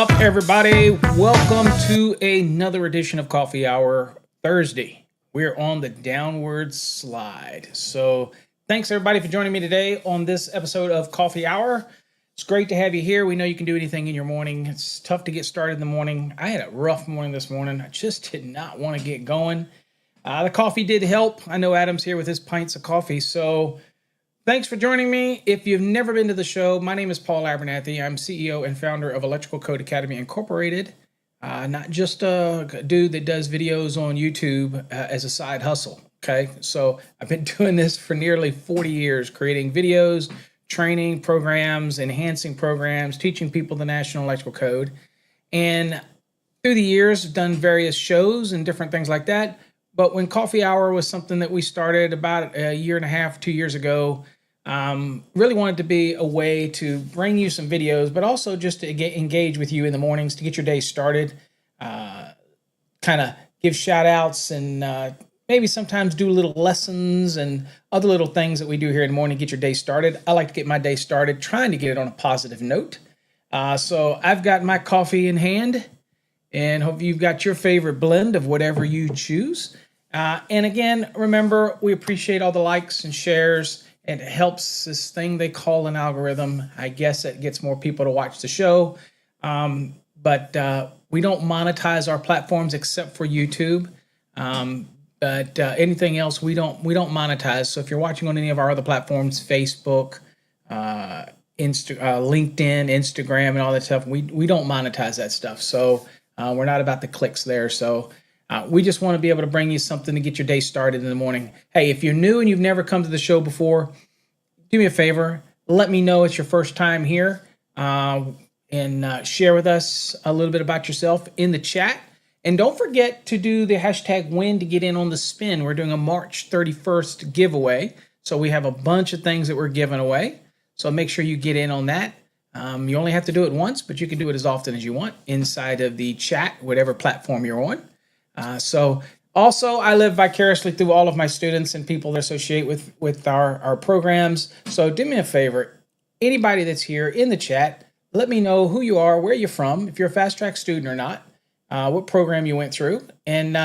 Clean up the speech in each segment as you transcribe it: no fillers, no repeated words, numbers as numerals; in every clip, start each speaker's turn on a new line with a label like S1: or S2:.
S1: up, everybody? Welcome to another edition of Coffee Hour Thursday. We're on the downward slide. So thanks, everybody, for joining me today on this episode of Coffee Hour. It's great to have you here. We know you can do anything in your morning. It's tough to get started in the morning. I had a rough morning this morning. I just did not want to get going. The coffee did help. I know Adam's here with his pints of coffee. So thanks for joining me. If you've never been to the show, my name is Paul Abernathy. I'm CEO and founder of Electrical Code Academy Incorporated. Not just a dude that does videos on YouTube as a side hustle. Okay, so I've been doing this for nearly 40 years, creating videos, training programs, enhancing programs, teaching people the National Electrical Code. And through the years, I've done various shows and different things like that. But when Coffee Hour was something that we started about a year and a half, 2 years ago, really wanted to be a way to bring you some videos, but also just to engage with you in the mornings to get your day started, kind of give shout outs and maybe sometimes do little lessons and other little things that we do here in the morning to get your day started. I like to get my day started trying to get it on a positive note. So I've got my coffee in hand and hope you've got your favorite blend of whatever you choose. And again, remember, we appreciate all the likes and shares. It helps this thing they call an algorithm. I guess it gets more people to watch the show. But we don't monetize our platforms except for YouTube. But anything else, we don't monetize. So if you're watching on any of our other platforms, Facebook, LinkedIn, Instagram, and all that stuff, we don't monetize that stuff. So we're not about the clicks there. So we just want to be able to bring you something to get your day started in the morning. Hey, if you're new and you've never come to the show before, do me a favor. Let me know it's your first time here and share with us a little bit about yourself in the chat. And don't forget to do the hashtag win to get in on the spin. We're doing a March 31st giveaway. So we have a bunch of things that we're giving away. So make sure you get in on that. You only have to do it once, but you can do it as often as you want inside of the chat, whatever platform you're on. So also, I live vicariously through all of my students and people that associate with our programs. So do me a favor, anybody that's here in the chat, let me know who you are, where you're from, if you're a fast track student or not, what program you went through, and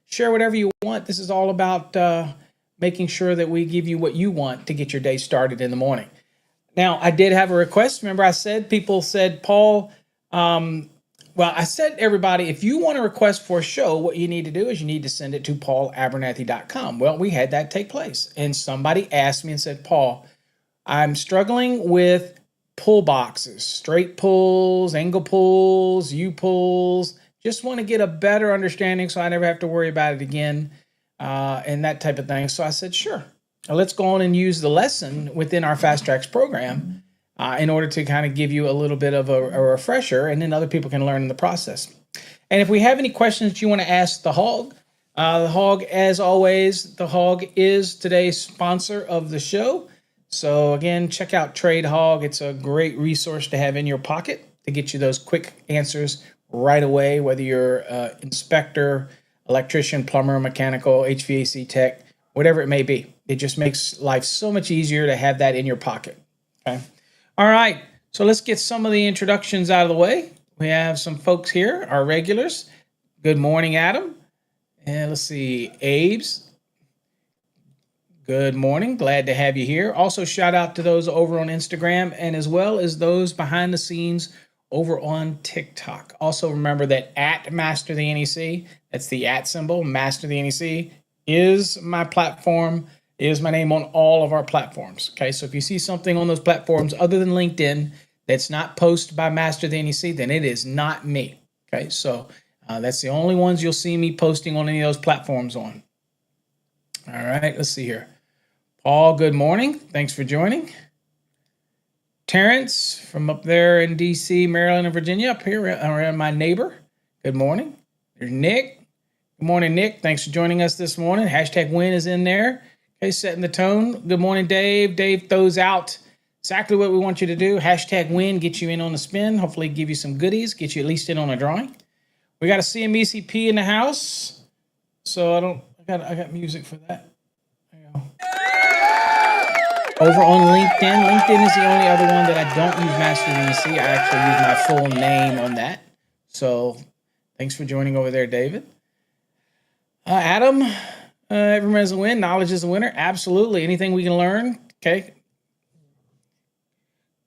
S1: share whatever you want. This is all about making sure that we give you what you want to get your day started in the morning. Now, I did have a request. Remember, people said, Paul, I said, everybody, if you want a request for a show, what you need to do is you need to send it to paulabernathy.com. Well, we had that take place. And somebody asked me and said, Paul, I'm struggling with pull boxes, straight pulls, angle pulls, U pulls. Just want to get a better understanding so I never have to worry about it again and that type of thing. So I said, sure. Let's go on and use the lesson within our Fast Tracks program in order to kind of give you a little bit of a refresher, and then other people can learn in the process. And if we have any questions that you want to ask the Hog, as always, the Hog is today's sponsor of the show. So again, check out Trade Hog. It's a great resource to have in your pocket to get you those quick answers right away, whether you're an inspector, electrician, plumber, mechanical, HVAC tech, whatever it may be. It just makes life so much easier to have that in your pocket. Okay. All right, so let's get some of the introductions out of the way. We have some folks here, our regulars. Good morning, Adam. And let's see, Abe's. Good morning, glad to have you here. Also, shout out to those over on Instagram and as well as those behind the scenes over on TikTok. Also, remember that at Master the NEC, that's the at symbol, Master the NEC, is my platform. Is my name on all of our platforms. Okay, so if you see something on those platforms other than LinkedIn that's not posted by Master the NEC, then it is not me. Okay, so that's the only ones you'll see me posting on any of those platforms on. All right, let's see here. Paul, good morning. Thanks for joining. Terrence from up there in DC, Maryland, and Virginia, up here around my neighbor. Good morning. There's Nick. Good morning, Nick. Thanks for joining us this morning. Hashtag win is in there. Okay, setting the tone. Good morning, Dave. Dave throws out exactly what we want you to do. Hashtag win, get you in on the spin. Hopefully give you some goodies, get you at least in on a drawing. We got a CMECP in the house. So I got music for that. There you go. Over on LinkedIn. LinkedIn is the only other one that I don't use Master VC. I actually use my full name on that. So thanks for joining over there, David. Adam, everyone's a win. Knowledge is a winner. Absolutely. Anything we can learn. Okay.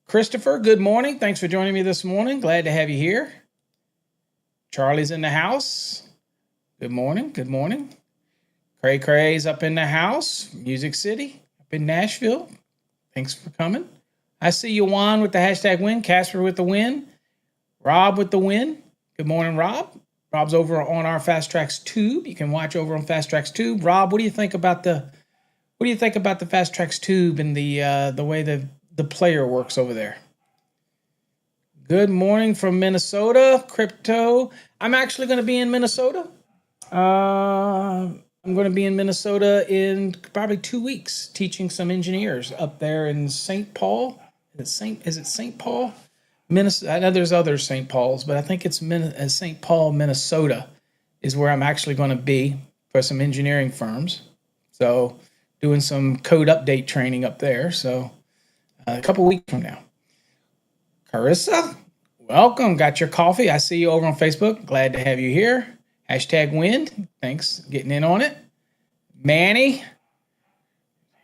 S1: Christopher, good morning. Thanks for joining me this morning. Glad to have you here. Charlie's in the house. Good morning. Good morning. Cray Cray's up in the house. Music City up in Nashville. Thanks for coming. I see you, Juan, with the hashtag win. Casper with the win. Rob with the win. Good morning, Rob. Rob's over on our Fast Tracks Tube. You can watch over on Fast Tracks Tube. Rob, what do you think about the Fast Tracks Tube and the way the player works over there? Good morning from Minnesota, Crypto. I'm actually going to be in Minnesota. I'm going to be in Minnesota in probably 2 weeks, teaching some engineers up there in St. Paul. Is it St. Paul? Minnesota. I know there's other St. Paul's, but I think it's St. Paul, Minnesota is where I'm actually going to be for some engineering firms. So doing some code update training up there. So a couple weeks from now. Carissa, welcome. Got your coffee. I see you over on Facebook. Glad to have you here. Hashtag win. Thanks for getting in on it. Manny,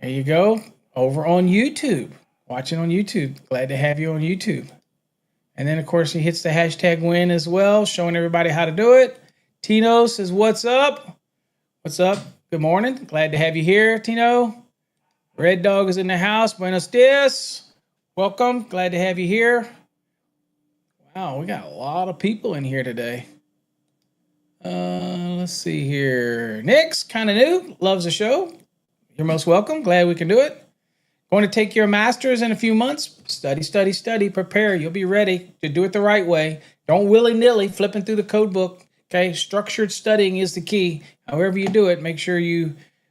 S1: there you go. Over on YouTube. Watching on YouTube. Glad to have you on YouTube. And then, of course, he hits the hashtag win as well, showing everybody how to do it. Tino says, what's up? What's up? Good morning. Glad to have you here, Tino. Red Dog is in the house. Buenos dias. Welcome. Glad to have you here. Wow, we got a lot of people in here today. Let's see here. Nick's kind of new. Loves the show. You're most welcome. Glad we can do it. Going to take your master's in a few months. Study, study, study. Prepare. You'll be ready to do it the right way. Don't willy-nilly flipping through the code book. Okay, structured studying is the key. However you do it, make sure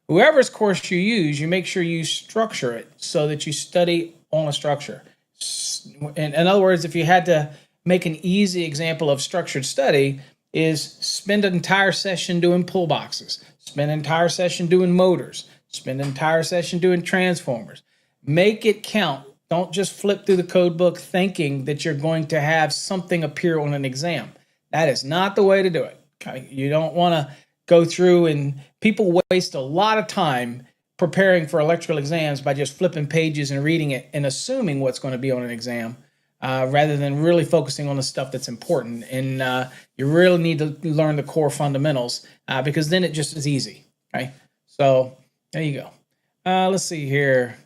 S1: whoever's course you use, you make sure you structure it so that you study on a structure. In other words, if you had to make an easy example of structured study, is spend an entire session doing pull boxes, spend an entire session doing motors, spend an entire session doing transformers. Make it count. Don't just flip through the code book thinking that you're going to have something appear on an exam. That is not the way to do it. Okay? You don't want to go through, and people waste a lot of time preparing for electrical exams by just flipping pages and reading it and assuming what's going to be on an exam. Rather than really focusing on the stuff that's important. And you really need to learn the core fundamentals because then it just is easy. Okay, so there you go. Let's see here.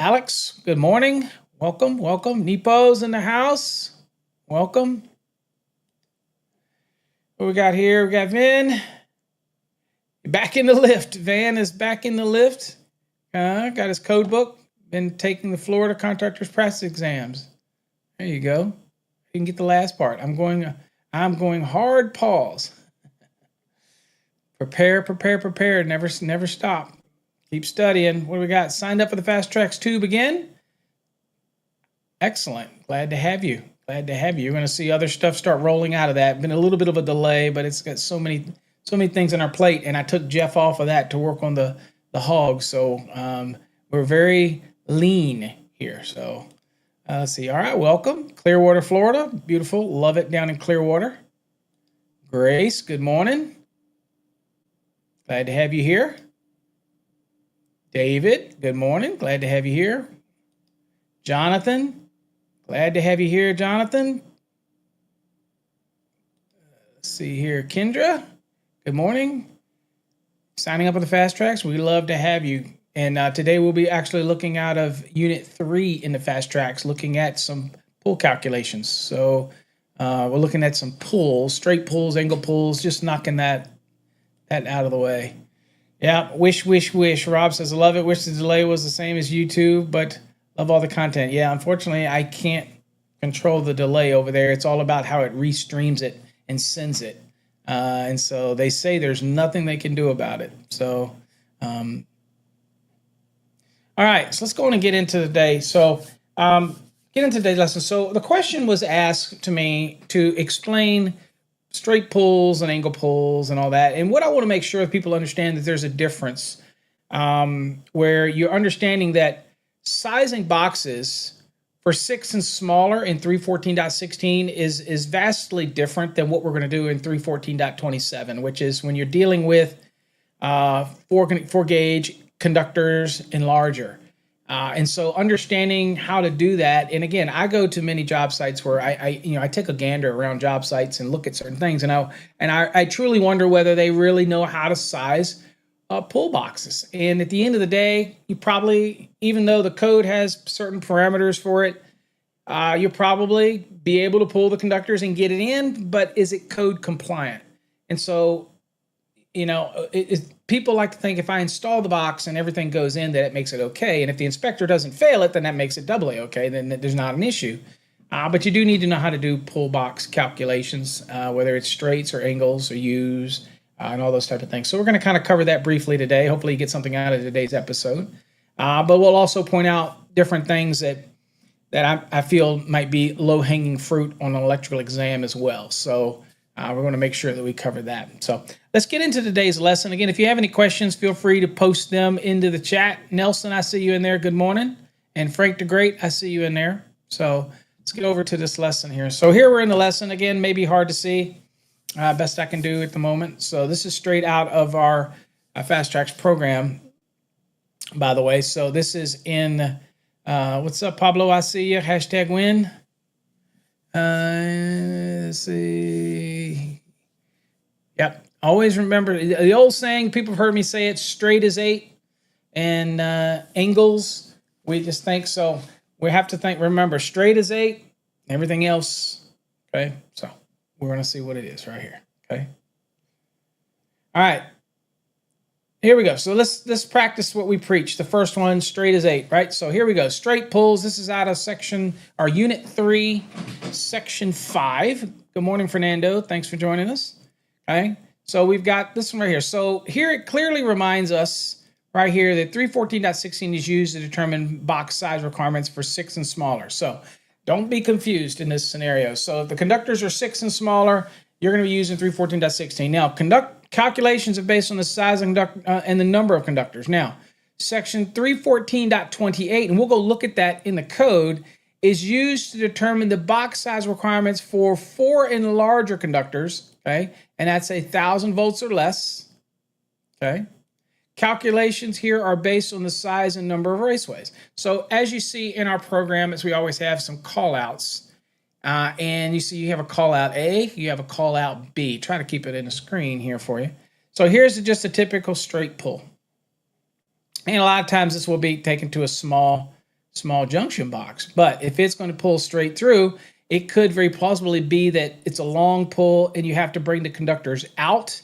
S1: Alex, good morning. Welcome, welcome. Nepo's in the house. Welcome. What we got here? We got Van. Back in the lift. Van is back in the lift. Got his code book. Been taking the Florida contractors practice exams. There you go. You can get the last part. I'm going hard pause. Prepare, prepare, prepare. Never stop. Keep studying. What do we got? Signed up for the Fast Tracks Tube again? Excellent. Glad to have you. Glad to have you. You're going to see other stuff start rolling out of that. Been a little bit of a delay, but it's got so many things on our plate, and I took Jeff off of that to work on the hogs. So we're very lean here. So let's see. All right, welcome. Clearwater, Florida. Beautiful. Love it down in Clearwater. Grace, good morning. Glad to have you here. David, good morning. Glad to have you here. Jonathan, glad to have you here, Jonathan. Let's see here. Kendra, good morning. Signing up for the Fast Tracks. We love to have you. And today we'll be actually looking out of Unit 3 in the Fast Tracks, looking at some pull calculations. So we're looking at some pulls, straight pulls, angle pulls, just knocking that out of the way. Yeah, wish. Rob says, I love it. Wish the delay was the same as YouTube, but love all the content. Yeah, unfortunately, I can't control the delay over there. It's all about how it restreams it and sends it. And so they say there's nothing they can do about it. So, all right, so let's go on and get into the day. So get into today's lesson. So the question was asked to me to explain straight pulls and angle pulls and all that. And what I want to make sure people understand that there's a difference where you're understanding that sizing boxes for 6 and smaller in 314.16 is vastly different than what we're going to do in 314.27, which is when you're dealing with 4 gauge conductors and larger. And so understanding how to do that, and again, I go to many job sites where I take a gander around job sites and look at certain things, and I truly wonder whether they really know how to size pull boxes. And at the end of the day, you probably, even though the code has certain parameters for it, you'll probably be able to pull the conductors and get it in, but is it code compliant? And so, people like to think if I install the box and everything goes in, that it makes it okay. And if the inspector doesn't fail it, then that makes it doubly okay. Then there's not an issue. But you do need to know how to do pull box calculations, whether it's straights or angles or U's and all those type of things. So we're going to kind of cover that briefly today. Hopefully you get something out of today's episode. But we'll also point out different things that I feel might be low-hanging fruit on an electrical exam as well. So we're going to make sure that we cover that. So let's get into today's lesson. Again, if you have any questions, feel free to post them into the chat. Nelson, I see you in there. Good morning. And Frank the Great, I see you in there. So let's get over to this lesson here. So here we're in the lesson. Again, maybe hard to see. Best I can do at the moment. So this is straight out of our Fast Tracks program, by the way. So this is in, what's up, Pablo? I see you. #win. Let's see. Yep. Always remember the old saying, people have heard me say it, straight is 8 and angles. We just think so. We have to remember straight is 8, everything else. Okay. So we're going to see what it is right here. Okay. All right. Here we go. So let's practice what we preach. The first one, straight is 8, right? So here we go. Straight pulls. This is out of Unit 3, Section 5. Good morning, Fernando. Thanks for joining us. Okay. So we've got this one right here. So here it clearly reminds us right here that 314.16 is used to determine box size requirements for 6 and smaller. So don't be confused in this scenario. So if the conductors are 6 and smaller, you're going to be using 314.16. Now, calculations are based on the size and the number of conductors. Now, section 314.28, and we'll go look at that in the code, is used to determine the box size requirements for 4 and larger conductors, okay? And that's 1,000 volts or less, okay? Calculations here are based on the size and number of raceways. So as you see in our program, as we always have some call-outs, and you see you have a call-out A, you have a call-out B. Try to keep it in the screen here for you. So here's just a typical straight pull. And a lot of times this will be taken to a small junction box. But if it's going to pull straight through, it could very plausibly be that it's a long pull and you have to bring the conductors out,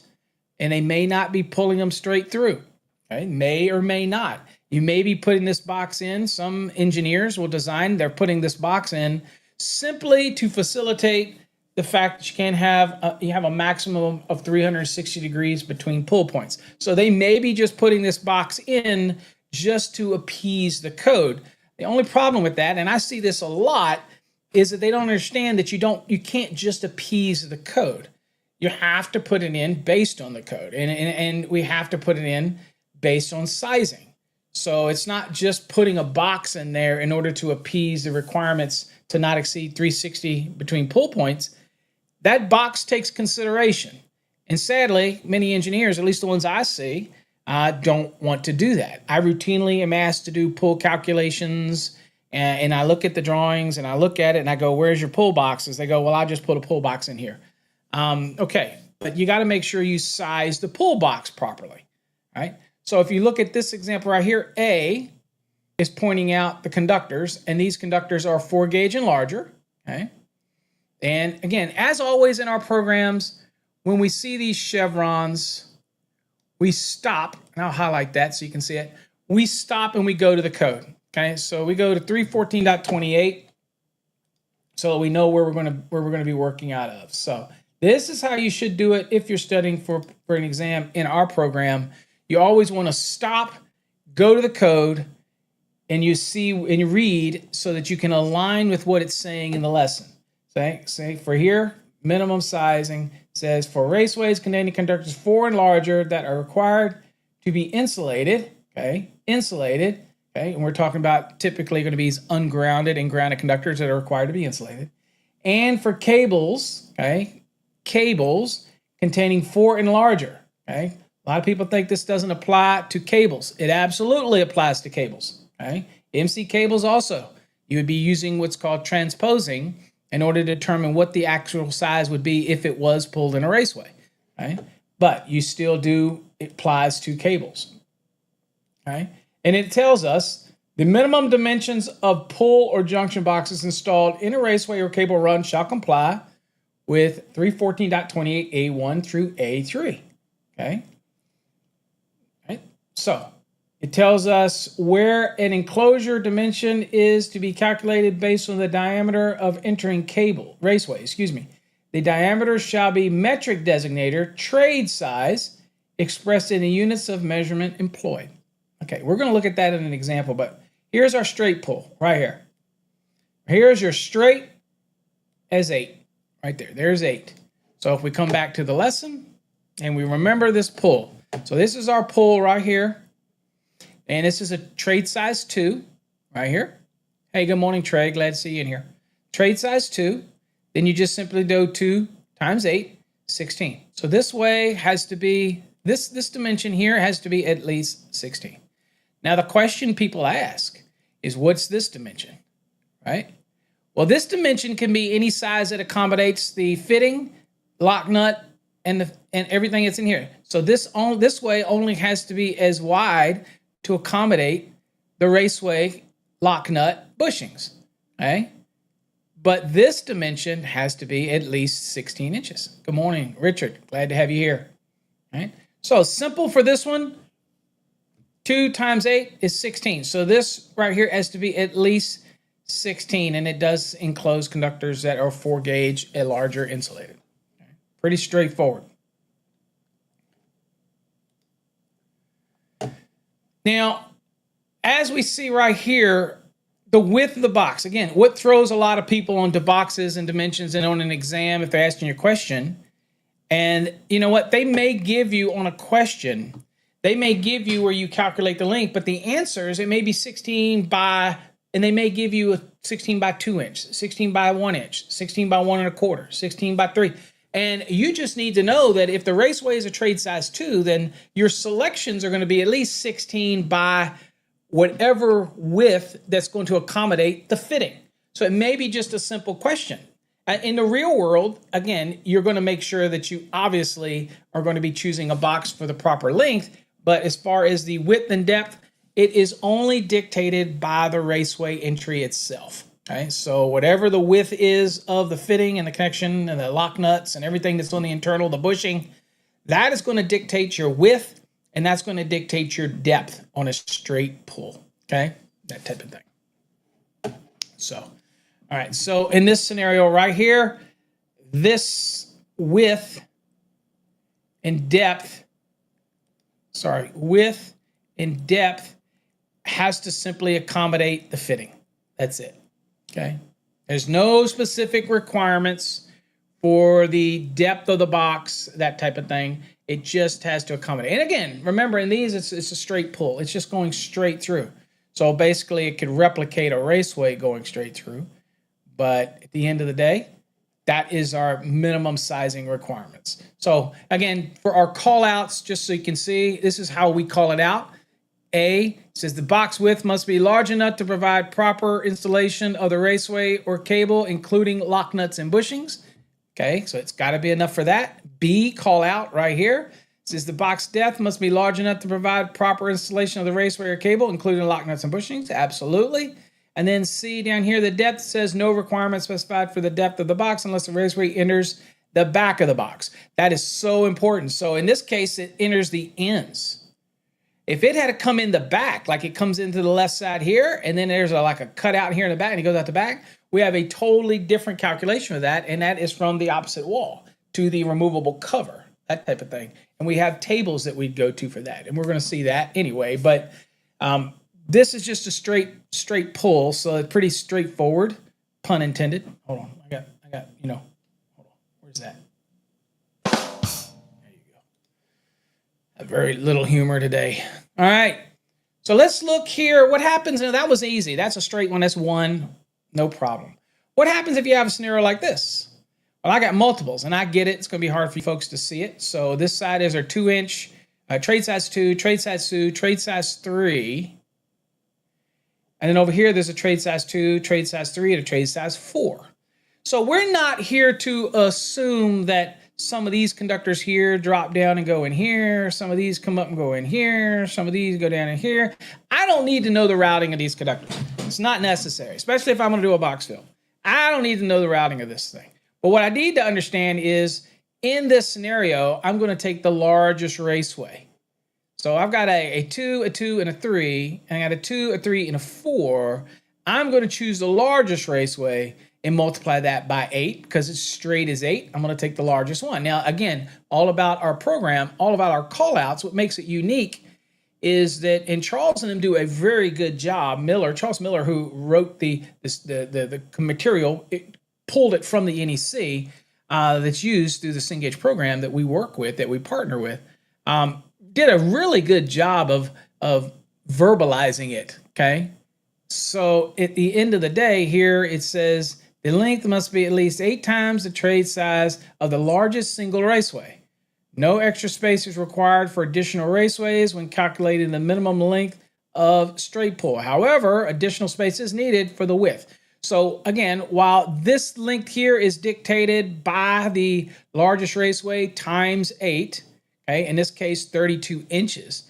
S1: and they may not be pulling them straight through. Okay? May or may not. You may be putting this box in. Some engineers will design, they're putting this box in simply to facilitate the fact that you have a maximum of 360 degrees between pull points. So they may be just putting this box in just to appease the code. The only problem with that, and I see this a lot, is that they don't understand that you can't just appease the code. You have to put it in based on the code, and we have to put it in based on sizing. So it's not just putting a box in there in order to appease the requirements to not exceed 360 between pull points. That box takes consideration. And sadly, many engineers, at least the ones I see, don't want to do that. I routinely am asked to do pull calculations, and I look at the drawings and I look at it and I go, where's your pull boxes? They go, well, I just put a pull box in here. Okay, but you got to make sure you size the pull box properly, right? So if you look at this example right here, A is pointing out the conductors, and these conductors are 4 gauge and larger, okay? And again, as always in our programs, when we see these chevrons, we stop, and I'll highlight that so you can see it. We stop and we go to the code, okay? So we go to 314.28 so we know where we're going to be working out of. So this is how you should do it if you're studying for an exam in our program. You always want to stop, go to the code, and you see and you read so that you can align with what it's saying in the lesson. Say for here, minimum sizing says for raceways containing conductors 4 and larger that are required to be insulated, okay, insulated Okay, and we're talking about typically going to be ungrounded and grounded conductors that are required to be insulated. And for cables, okay, cables containing 4 and larger, okay. A lot of people think this doesn't apply to cables. It absolutely applies to cables, okay. MC cables also, you would be using what's called transposing in order to determine what the actual size would be if it was pulled in a raceway, okay. But you still do, it applies to cables, okay. And it tells us the minimum dimensions of pull or junction boxes installed in a raceway or cable run shall comply with 314.28A1 through A3. Okay. Right. So it tells us where an enclosure dimension is to be calculated based on the diameter of entering cable raceway. The diameter shall be metric designator trade size expressed in the units of measurement employed. Okay, we're going to look at that in an example, but here's our straight pull right here. Here's your straight as 8 right there. There's 8. So if we come back to the lesson and we remember this pull. So this is our pull right here. And this is a trade size 2 right here. Hey, good morning, Trey. Glad to see you in here. Trade size 2. Then you just simply do 2 times 8, 16. So this way has to be, this dimension here has to be at least 16. Now, the question people ask is, what's this dimension, right? Well, this dimension can be any size that accommodates the fitting, lock nut, and everything that's in here. So this way only has to be as wide to accommodate the raceway lock nut bushings, okay? But this dimension has to be at least 16 inches. Good morning, Richard. Glad to have you here, right? So simple for this one. 2 times 8 is 16. So this right here has to be at least 16, and it does enclose conductors that are 4 gauge and larger insulated. Okay. Pretty straightforward. Now, as we see right here, the width of the box, again, what throws a lot of people onto boxes and dimensions and on an exam if they're asking you a question, and you know what, they may give you on a question, they may give you where you calculate the length, but the answers, it may be 16 by, and they may give you a 16 by 2 inch, 16 by 1 inch, 16 by 1 1/4, 16 by 3. And you just need to know that if the raceway is a trade size 2, then your selections are going to be at least 16 by whatever width that's going to accommodate the fitting. So it may be just a simple question. In the real world, again, you're going to make sure that you obviously are going to be choosing a box for the proper length. But as far as the width and depth, it is only dictated by the raceway entry itself. Okay, so whatever the width is of the fitting and the connection and the lock nuts and everything that's on the internal, the bushing, that is going to dictate your width, and that's going to dictate your depth on a straight pull. Okay, that type of thing. So, all right, so in this scenario right here, this width and depth has to simply accommodate the fitting. That's it. Okay. There's no specific requirements for the depth of the box, that type of thing. It just has to accommodate. And again, remember in these, it's a straight pull. It's just going straight through. So basically it could replicate a raceway going straight through. But at the end of the day, that is our minimum sizing requirements. So again, for our call outs, just so you can see, this is how we call it out. A says the box width must be large enough to provide proper installation of the raceway or cable, including lock nuts and bushings. Okay, so it's got to be enough for that. B, call out right here, says the box depth must be large enough to provide proper installation of the raceway or cable, including lock nuts and bushings. Absolutely. And then C down here, the depth says no requirement specified for the depth of the box unless the raceway enters the back of the box. That is so important. So in this case, it enters the ends. If it had to come in the back, like it comes into the left side here, and then there's like a cutout here in the back, and it goes out the back, we have a totally different calculation of that, and that is from the opposite wall to the removable cover, that type of thing. And we have tables that we'd go to for that, and we're going to see that anyway. But this is just a straight pull, so it's pretty straightforward, pun intended. Hold on, I got, hold on, where's that? There you go. A very little humor today. All right. So let's look here. What happens? Now that was easy. That's a straight one. That's one. No problem. What happens if you have a scenario like this? Well, I got multiples, and I get it. It's going to be hard for you folks to see it. So this side is our 2-inch, trade size 2, trade size 2, trade size 3. And then over here, there's a trade size 2, trade size 3, and a trade size 4. So we're not here to assume that some of these conductors here drop down and go in here. Some of these come up and go in here. Some of these go down in here. I don't need to know the routing of these conductors. It's not necessary, especially if I'm going to do a box fill. I don't need to know the routing of this thing. But what I need to understand is, in this scenario, I'm going to take the largest raceway. So I've got a 2, a 2, and a 3, and I got a 2, a 3, and a 4. I'm going to choose the largest raceway and multiply that by 8 because it's straight as 8. I'm going to take the largest one. Now, again, all about our program, all about our callouts, what makes it unique is that, and Charles and them do a very good job. Charles Miller, who wrote the material, pulled it from the NEC that's used through the Cengage program that we work with, that we partner with, did a really good job of verbalizing it, okay? So at the end of the day here, it says the length must be at least 8 times the trade size of the largest single raceway. No extra space is required for additional raceways when calculating the minimum length of straight pull. However, additional space is needed for the width. So again, while this length here is dictated by the largest raceway times 8, okay, in this case 32 inches,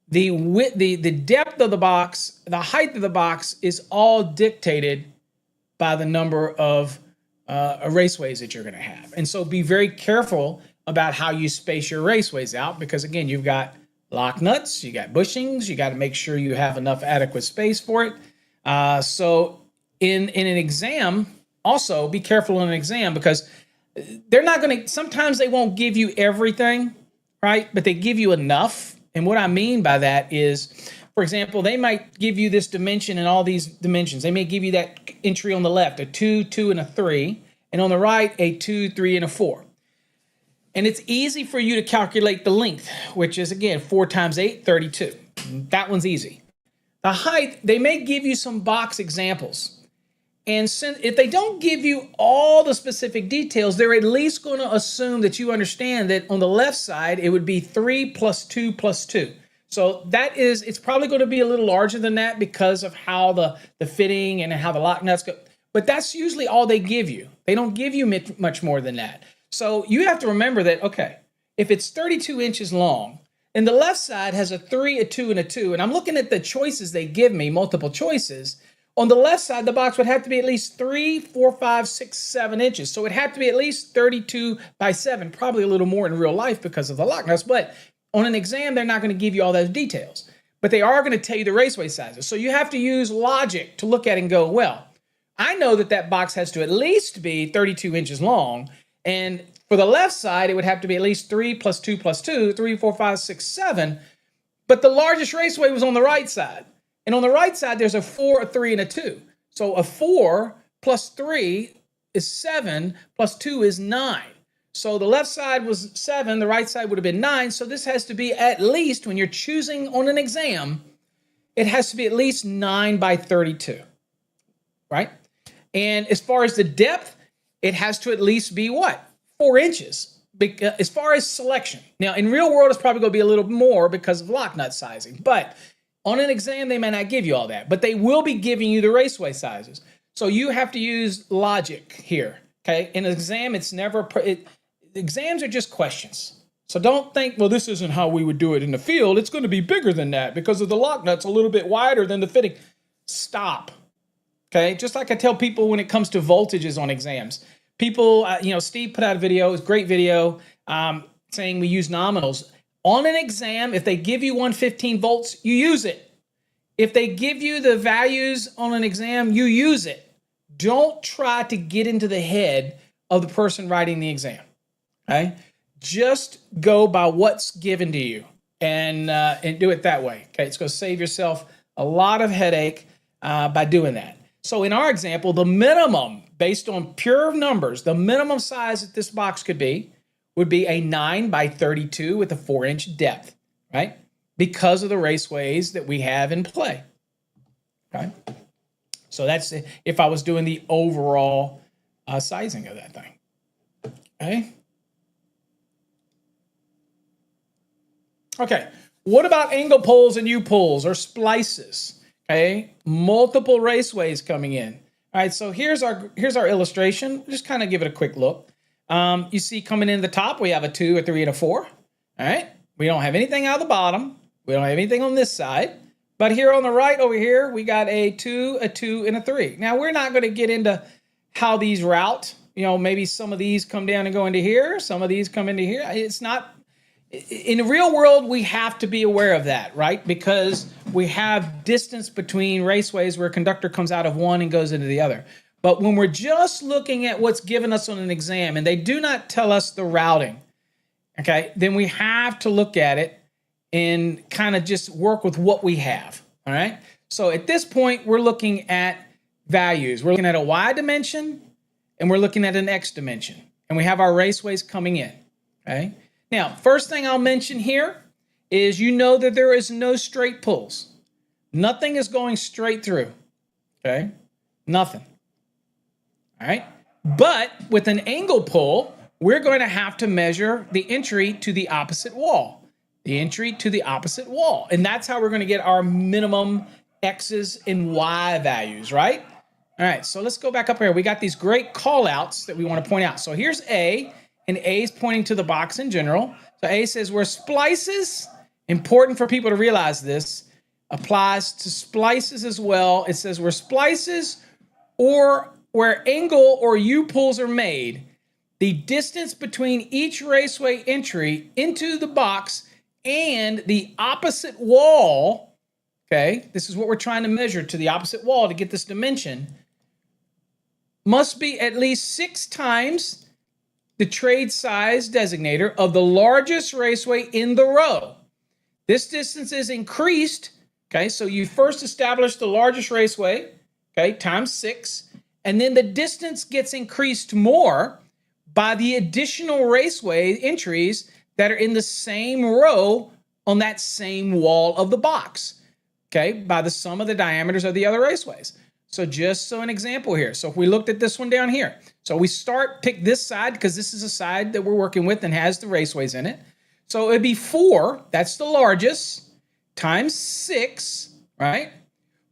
S1: the width, the depth of the box, the height of the box is all dictated by the number of raceways that you're going to have. And so be very careful about how you space your raceways out, because again, you've got lock nuts, you got bushings, you got to make sure you have enough adequate space for it. So in an exam, also be careful in an exam, because they're not going to, sometimes they won't give you everything, right? But they give you enough. And what I mean by that is, for example, they might give you this dimension and all these dimensions. They may give you that entry on the left, a 2, 2, and a 3, and on the right, a 2, 3, and a 4. And it's easy for you to calculate the length, which is, again, 4 times 8, 32. That one's easy. The height, they may give you some box examples. And if they don't give you all the specific details, they're at least going to assume that you understand that on the left side, it would be 3 plus 2 plus 2. So that is, it's probably going to be a little larger than that because of how the fitting and how the lock nuts go. But that's usually all they give you. They don't give you much more than that. So you have to remember that, okay, if it's 32 inches long and the left side has a 3, a 2, and a 2, and I'm looking at the choices they give me, multiple choices, on the left side, the box would have to be at least 3, 4, 5, 6, 7 inches. So it had to be at least 32 by 7, probably a little more in real life because of the lock nuts. But on an exam, they're not going to give you all those details. But they are going to tell you the raceway sizes. So you have to use logic to look at it and go, well, I know that that box has to at least be 32 inches long. And for the left side, it would have to be at least 3 plus 2 plus 2, 3, 4, 5, 6, 7. But the largest raceway was on the right side. And on the right side, there's a 4, a 3, and a 2. So a 4 plus 3 is 7, plus 2 is 9. So the left side was 7, the right side would have been 9. So this has to be at least, when you're choosing on an exam, it has to be at least 9 by 32, right? And as far as the depth, it has to at least be what? 4 inches. As far as selection. Now, in real world, it's probably going to be a little more because of lock nut sizing. But on an exam, they may not give you all that. But they will be giving you the raceway sizes. So you have to use logic here, okay? In an exam, it's never... exams are just questions. So don't think, well, this isn't how we would do it in the field. It's going to be bigger than that because of the lock nuts a little bit wider than the fitting. Stop. Okay? Just like I tell people when it comes to voltages on exams. People, Steve put out a video, it's a great video, saying we use nominals. On an exam, if they give you 115 volts, you use it. If they give you the values on an exam, you use it. Don't try to get into the head of the person writing the exam. Okay? Just go by what's given to you and do it that way. Okay? It's going to save yourself a lot of headache by doing that. So in our example, the minimum, based on pure numbers, the minimum size that this box could be would be a 9 by 32 with a 4-inch depth, right? because of the raceways that we have in play. Okay. So that's if I was doing the overall sizing of that thing. Okay. Okay. What about angle pulls and U-pulls or splices? Okay. Multiple raceways coming in. All right. So here's our illustration. Just kind of give it a quick look. You see coming in the top, we have a 2, a 3, and a 4. All right. We don't have anything out of the bottom. We don't have anything on this side. But here on the right over here, we got a 2, a 2, and a 3. Now, we're not going to get into how these route. You know, maybe some of these come down and go into here. Some of these come into here. It's not, in the real world, we have to be aware of that, right? Because we have distance between raceways where a conductor comes out of one and goes into the other. But when we're just looking at what's given us on an exam and they do not tell us the routing, okay, then we have to look at it and kind of just work with what we have, all right? So at this point, we're looking at values. We're looking at a Y dimension, and we're looking at an X dimension. And we have our raceways coming in, okay? Now, first thing I'll mention here is you know that there is no straight pulls. Nothing is going straight through, okay? Nothing, all right? But with an angle pull, we're going to have to measure the entry to the opposite wall. The entry to the opposite wall. And that's how we're going to get our minimum X's and Y values, right? All right, so let's go back up here. We got these great call outs that we want to point out. So here's A, and A is pointing to the box in general. So A says where splices, important for people to realize this, applies to splices as well. It says where splices or where angle or U-pulls are made, the distance between each raceway entry into the box and the opposite wall, okay, this is what we're trying to measure to the opposite wall to get this dimension, must be at least 6 times the trade size designator of the largest raceway in the row. This distance is increased, okay, so you first establish the largest raceway, okay, times 6, and then the distance gets increased more by the additional raceway entries that are in the same row on that same wall of the box, okay, by the sum of the diameters of the other raceways. So just so an example here. So if we looked at this one down here, so we pick this side because this is a side that we're working with and has the raceways in it. So it'd be 4, that's the largest, times 6, right?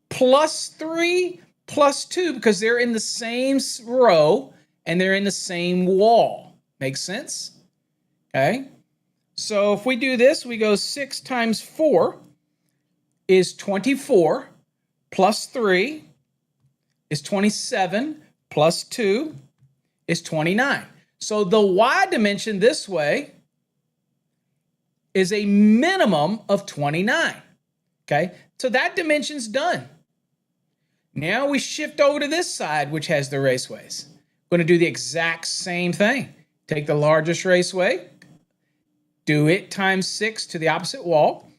S1: Plus 3, plus 2, because they're in the same row and they're in the same wall. Makes sense? Okay. So if we do this, we go 6 times 4 is 24, plus 3 is 27, plus 2 is 29. So the Y dimension this way is a minimum of 29, okay? So that dimension's done. Now we shift over to this side, which has the raceways. We're going to do the exact same thing. Take the largest raceway, do it times 6 to the opposite wall.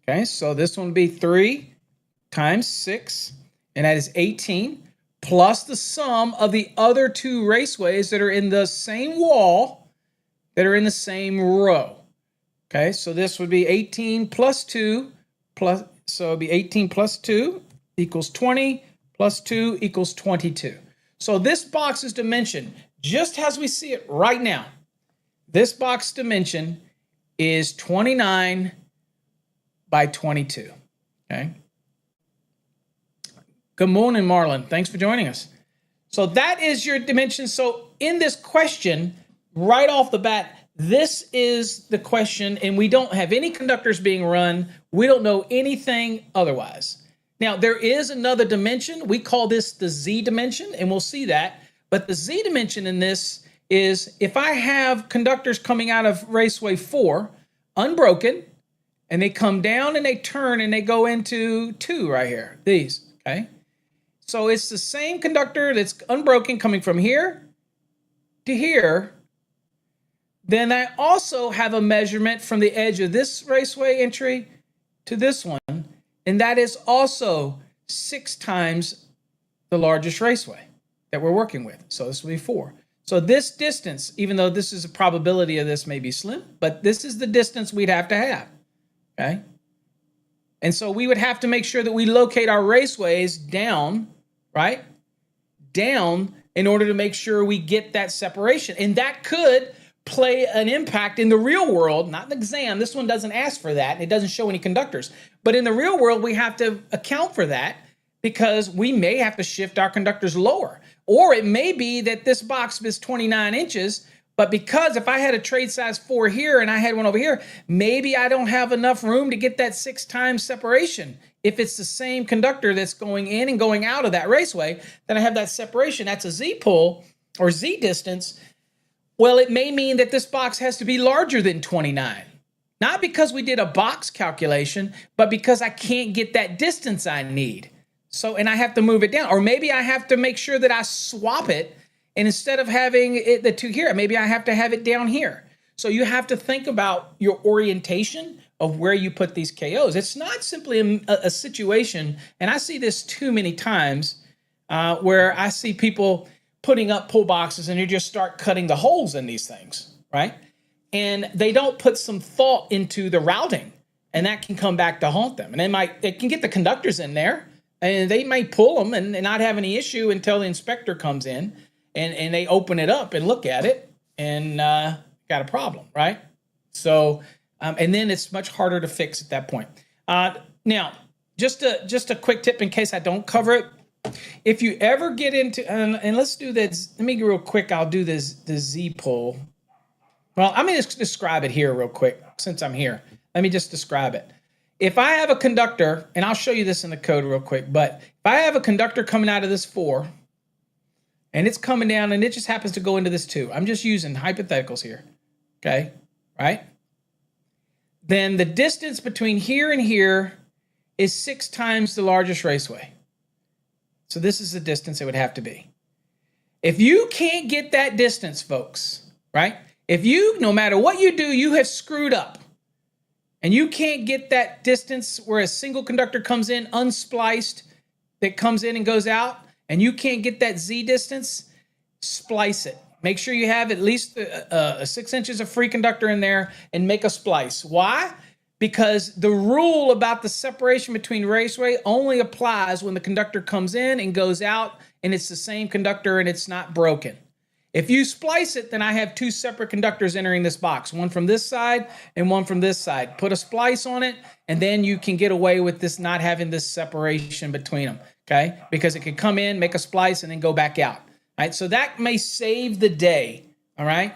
S1: Okay, so this one would be 3 times 6, and that is 18, plus the sum of the other 2 raceways that are in the same wall, that are in the same row. Okay, so this would be 18 plus 2, so it would be 18 plus 2 equals 20, plus 2 equals 22. So this box's dimension, just as we see it right now, this box dimension is 29 by 22, okay? Good morning, Marlon. Thanks for joining us. So that is your dimension. So in this question, right off the bat, this is the question, and we don't have any conductors being run. We don't know anything otherwise. Now, there is another dimension. We call this the Z dimension, and we'll see that. But the Z dimension in this is if I have conductors coming out of raceway 4, unbroken, and they come down and they turn and they go into 2 right here, these, okay? So it's the same conductor that's unbroken coming from here to here. Then I also have a measurement from the edge of this raceway entry to this one, and that is also 6 times the largest raceway that we're working with. So this will be 4. So this distance, even though this is a probability of this may be slim, but this is the distance we'd have to have, okay? And so we would have to make sure that we locate our raceways down, right? Down in order to make sure we get that separation. And that could play an impact in the real world, not an exam. This one doesn't ask for that. It doesn't show any conductors. But in the real world, we have to account for that because we may have to shift our conductors lower. Or it may be that this box is 29 inches, but because if I had a trade size 4 here and I had one over here, maybe I don't have enough room to get that 6 times separation. If it's the same conductor that's going in and going out of that raceway, then I have that separation. That's a Z pull or Z distance. Well, it may mean that this box has to be larger than 29. Not because we did a box calculation, but because I can't get that distance I need. So, and I have to move it down. Or maybe I have to make sure that I swap it, and instead of having it, the 2 here, maybe I have to have it down here. So you have to think about your orientation of where you put these KOs. It's not simply a situation, and I see this too many times, where I see people putting up pull boxes and you just start cutting the holes in these things, right? And they don't put some thought into the routing, and that can come back to haunt them. And they can get the conductors in there, and they might pull them and not have any issue until the inspector comes in and they open it up and look at it and got a problem, right? So, and then it's much harder to fix at that point. Now, just a quick tip in case I don't cover it. If you ever get into, and let's do this, let me get real quick, I'll do the Z pull. Well, I'm going to describe it here real quick since I'm here. Let me just describe it. If I have a conductor, and I'll show you this in the code real quick, but if I have a conductor coming out of this 4, and it's coming down, and it just happens to go into this 2. I'm just using hypotheticals here, okay, right? Then the distance between here and here is 6 times the largest raceway. So this is the distance it would have to be. If you can't get that distance, folks, right? If you, no matter what you do, you have screwed up, and you can't get that distance where a single conductor comes in unspliced, that comes in and goes out, and you can't get that Z distance, splice it. Make sure you have at least 6 inches of free conductor in there and make a splice. Why? Because the rule about the separation between raceway only applies when the conductor comes in and goes out and it's the same conductor and it's not broken. If you splice it, then I have 2 separate conductors entering this box, one from this side and one from this side. Put a splice on it, and then you can get away with this not having this separation between them, okay? Because it could come in, make a splice, and then go back out. All right, so that may save the day, all right?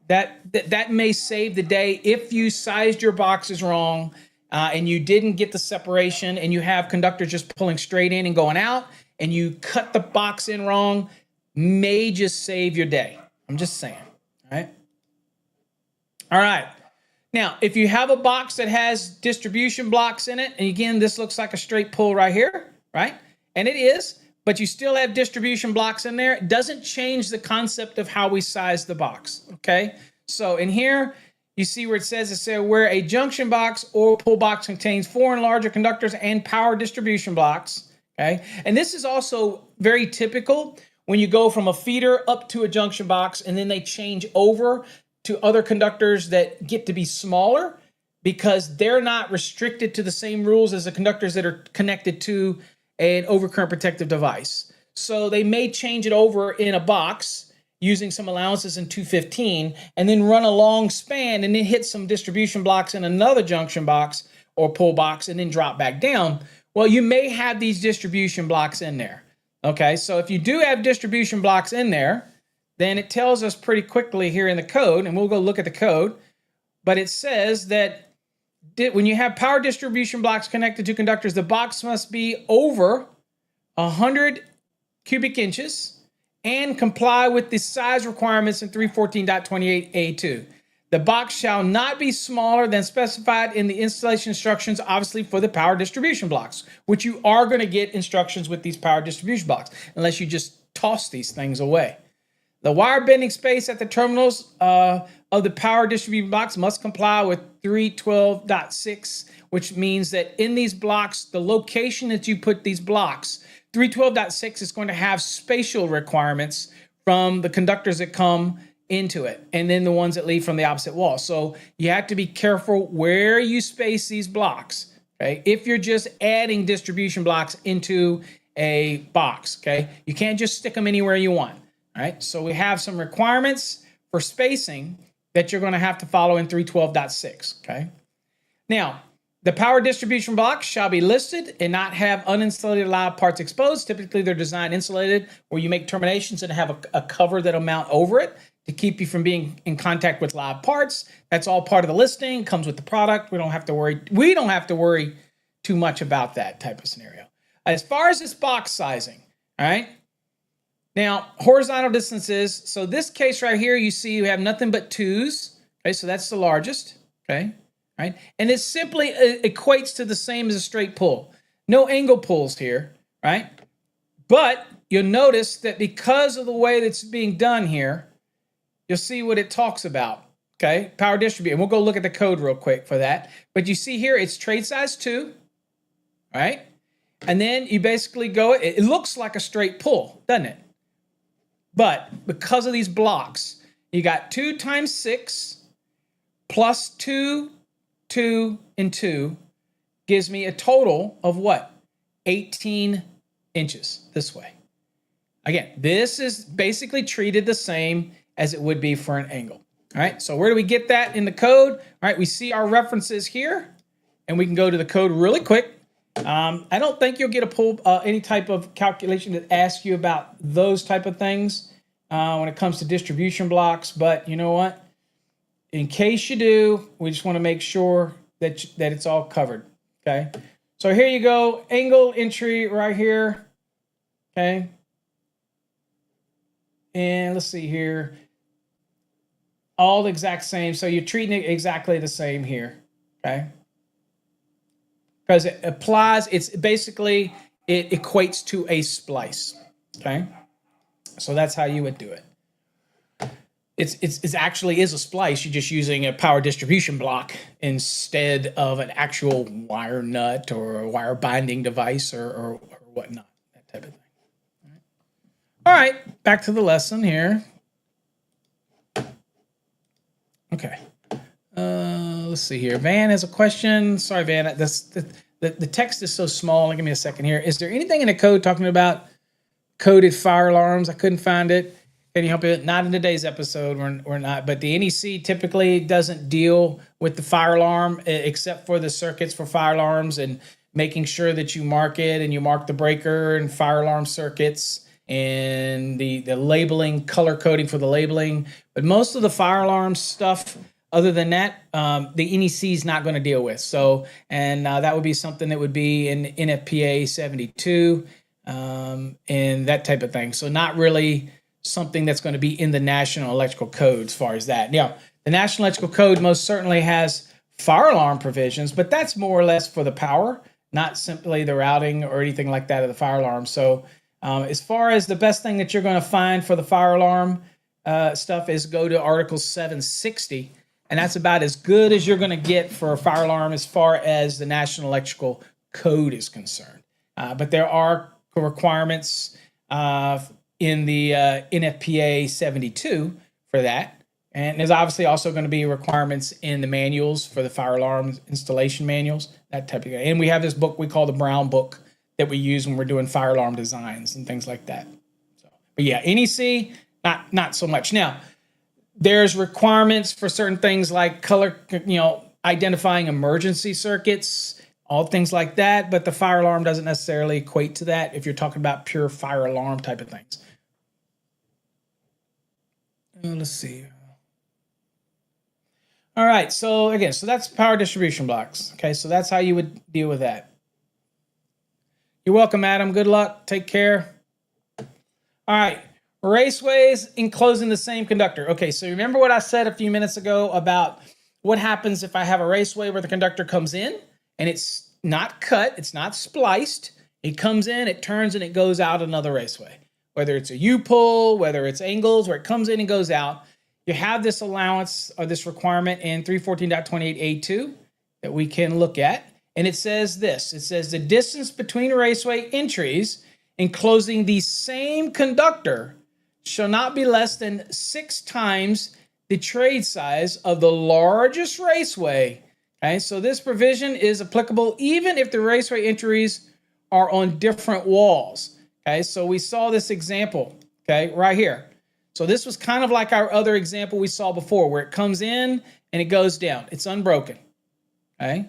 S1: That may save the day if you sized your boxes wrong and you didn't get the separation and you have conductors just pulling straight in and going out and you cut the box in wrong, may just save your day. I'm just saying, all right? All right. Now, if you have a box that has distribution blocks in it, and again, this looks like a straight pull right here, right? And it is, but you still have distribution blocks in there. It doesn't change the concept of how we size the box, okay? So in here, you see where it says where a junction box or pull box contains 4 and larger conductors and power distribution blocks, okay? And this is also very typical when you go from a feeder up to a junction box and then they change over to other conductors that get to be smaller because they're not restricted to the same rules as the conductors that are connected to an overcurrent protective device. So they may change it over in a box using some allowances in 215 and then run a long span and then hit some distribution blocks in another junction box or pull box and then drop back down. Well, you may have these distribution blocks in there. Okay, so if you do have distribution blocks in there, then it tells us pretty quickly here in the code, and we'll go look at the code, but it says that when you have power distribution blocks connected to conductors, the box must be over 100 cubic inches and comply with the size requirements in 314.28A2. The box shall not be smaller than specified in the installation instructions, obviously for the power distribution blocks, which you are going to get instructions with these power distribution blocks, unless you just toss these things away. The wire bending space at the terminals of the power distribution blocks must comply with 312.6, which means that in these blocks, the location that you put these blocks, 312.6 is going to have spatial requirements from the conductors that come into it, and then the ones that leave from the opposite wall. So you have to be careful where you space these blocks, okay? If you're just adding distribution blocks into a box, okay? You can't just stick them anywhere you want, all right? So we have some requirements for spacing that you're gonna have to follow in 312.6, okay? Now, the power distribution blocks shall be listed and not have uninsulated live parts exposed. Typically, they're designed insulated, where you make terminations and have a cover that'll mount over it to keep you from being in contact with live parts. That's all part of the listing, comes with the product. We don't have to worry too much about that type of scenario. As far as this box sizing, all right? Now, horizontal distances. So this case right here, you see you have nothing but 2s. Okay, so that's the largest, okay? Right? And it simply equates to the same as a straight pull. No angle pulls here, right? But you'll notice that because of the way that's being done here, you'll see what it talks about, okay? Power distribution. We'll go look at the code real quick for that. But you see here, it's trade size 2, right? And then you basically go, it looks like a straight pull, doesn't it? But because of these blocks, you got 2 times 6 plus 2, 2, and 2 gives me a total of what? 18 inches this way. Again, this is basically treated the same as it would be for an angle. All right, so where do we get that in the code? All right, we see our references here, and we can go to the code really quick. I don't think you'll get any type of calculation that asks you about those type of things when it comes to distribution blocks, but you know what? In case you do, we just want to make sure that it's all covered, okay? So here you go, angle entry right here, okay? And let's see here. All the exact same, so you're treating it exactly the same here, okay? Because it applies, it equates to a splice, okay? So that's how you would do it. It's actually is a splice. You're just using a power distribution block instead of an actual wire nut or a wire binding device or whatnot, that type of thing. All right, back to the lesson here. Okay, let's see here. Van has a question. Sorry, Van, the text is so small. Give me a second here. Is there anything in the code talking about coded fire alarms? I couldn't find it. Can you help it? Not in today's episode. We're not. But the NEC typically doesn't deal with the fire alarm except for the circuits for fire alarms and making sure that you mark it and you mark the breaker and fire alarm circuits and the labeling, color coding for the labeling. But most of the fire alarm stuff, other than that, the NEC is not going to deal with. So, and that would be something that would be in NFPA 72 and that type of thing. So not really something that's going to be in the National Electrical Code as far as that. Now, the National Electrical Code most certainly has fire alarm provisions, but that's more or less for the power, not simply the routing or anything like that of the fire alarm. So as far as the best thing that you're going to find for the fire alarm stuff is go to Article 760, and that's about as good as you're going to get for a fire alarm as far as the National Electrical Code is concerned. But there are requirements in the NFPA 72 for that. And there's obviously also going to be requirements in the manuals for the fire alarm installation manuals, that type of thing. And we have this book we call the Brown Book that we use when we're doing fire alarm designs and things like that. So, but yeah, NEC, not so much. Now, there's requirements for certain things like color, identifying emergency circuits, all things like that. But the fire alarm doesn't necessarily equate to that if you're talking about pure fire alarm type of things. Let's see. All right, so again, so that's power distribution blocks. Okay, so that's how you would deal with that. You're welcome, Adam. Good luck. Take care. All right, raceways enclosing the same conductor. Okay, so remember what I said a few minutes ago about what happens if I have a raceway where the conductor comes in and it's not cut, it's not spliced. It comes in, it turns, and it goes out another raceway. Whether it's a U-pull, whether it's angles, where it comes in and goes out, you have this allowance or this requirement in 314.28A2 that we can look at. And it says this. It says the distance between raceway entries enclosing the same conductor shall not be less than 6 times the trade size of the largest raceway Okay, so this provision is applicable even if the raceway entries are on different walls. Okay, so we saw this example, okay, right here. So this was kind of like our other example we saw before, where it comes in and it goes down. It's unbroken. Okay,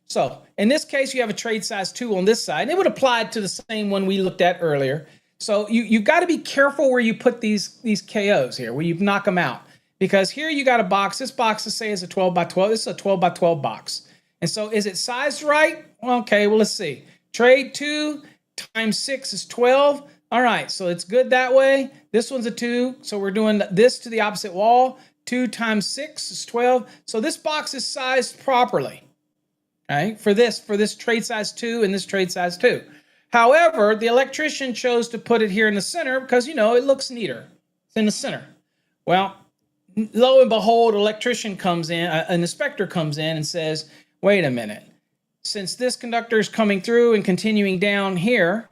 S1: so in this case, you have a trade size 2 on this side, and it would apply to the same one we looked at earlier. So you've got to be careful where you put these KOs here, where you knock them out. Because here you got a box. This box, let's say, is a 12 by 12. This is a 12 by 12 box. And so is it sized right? Okay, well, let's see. Trade 2 times 6 is 12. All right, so it's good that way. This one's a 2, so we're doing this to the opposite wall. 2 times 6 is 12. So this box is sized properly, okay, for this trade size 2 and this trade size 2. However, the electrician chose to put it here in the center because, you know, it looks neater. It's in the center. Well, lo and behold, electrician comes in, an inspector comes in and says, wait a minute. Since this conductor is coming through and continuing down here,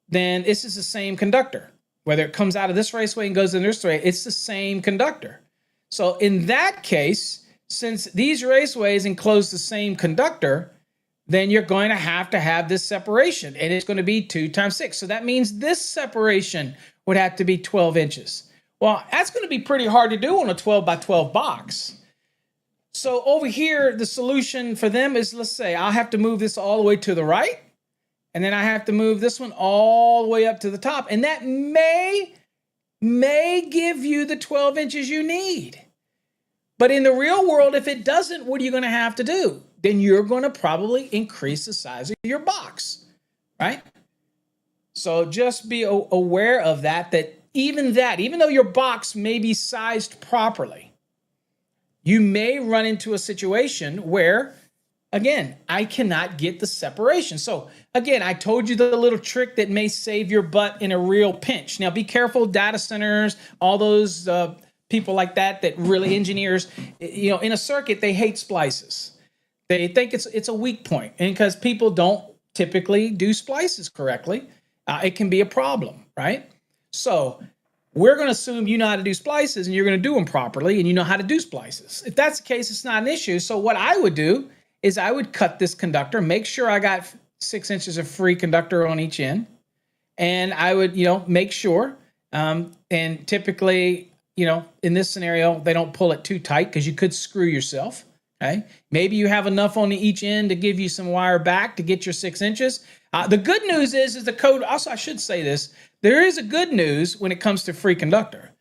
S1: then this is the same conductor. Whether it comes out of this raceway and goes in this way, it's the same conductor. So in that case, since these raceways enclose the same conductor, then you're going to have this separation, and it's going to be 2 times 6. So that means this separation would have to be 12 inches. Well, that's going to be pretty hard to do on a 12 by 12 box. So over here, the solution for them is, let's say, I'll have to move this all the way to the right, and then I have to move this one all the way up to the top. And that may give you the 12 inches you need. But in the real world, if it doesn't, what are you going to have to do? Then you're going to probably increase the size of your box, right? So just be aware of that even though your box may be sized properly, you may run into a situation where, again, I cannot get the separation. So again, I told you the little trick that may save your butt in a real pinch. Now be careful, data centers, all those people like that really engineers, you know, in a circuit, they hate splices. They think it's a weak point, and because people don't typically do splices correctly, it can be a problem, right? So we're going to assume you know how to do splices and you're going to do them properly and you know how to do splices. If that's the case, it's not an issue. So what I would do is I would cut this conductor, make sure I got 6 inches of free conductor on each end, and I would, you know, make sure, and typically, you know, in this scenario, they don't pull it too tight because you could screw yourself. Okay. Maybe you have enough on each end to give you some wire back to get your 6 inches. The good news is the code. Also, I should say this. There is a good news when it comes to free conductor.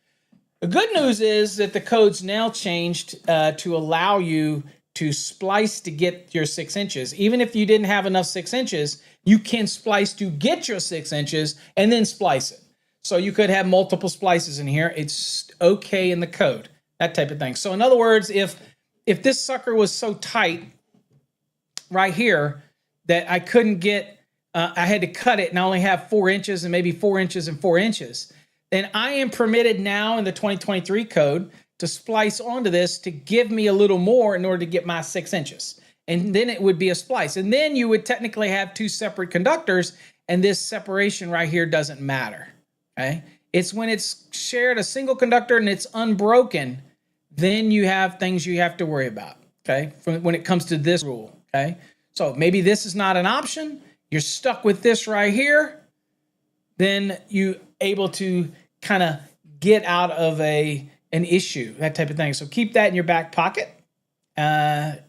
S1: The good news is that the code's now changed to allow you to splice to get your 6 inches. Even if you didn't have enough 6 inches, you can splice to get your 6 inches and then splice it. So you could have multiple splices in here. It's okay in the code, that type of thing. So in other words, if this sucker was so tight right here that I couldn't get, I had to cut it and I only have 4 inches and maybe 4 inches and 4 inches, then I am permitted now in the 2023 code to splice onto this to give me a little more in order to get my 6 inches. And then it would be a splice. And then you would technically have 2 separate conductors, and this separation right here doesn't matter. Okay? It's when it's shared a single conductor and it's unbroken, then you have things you have to worry about, okay, when it comes to this rule, okay? So maybe this is not an option. You're stuck with this right here. Then you able to kind of get out of an issue, that type of thing. So keep that in your back pocket. But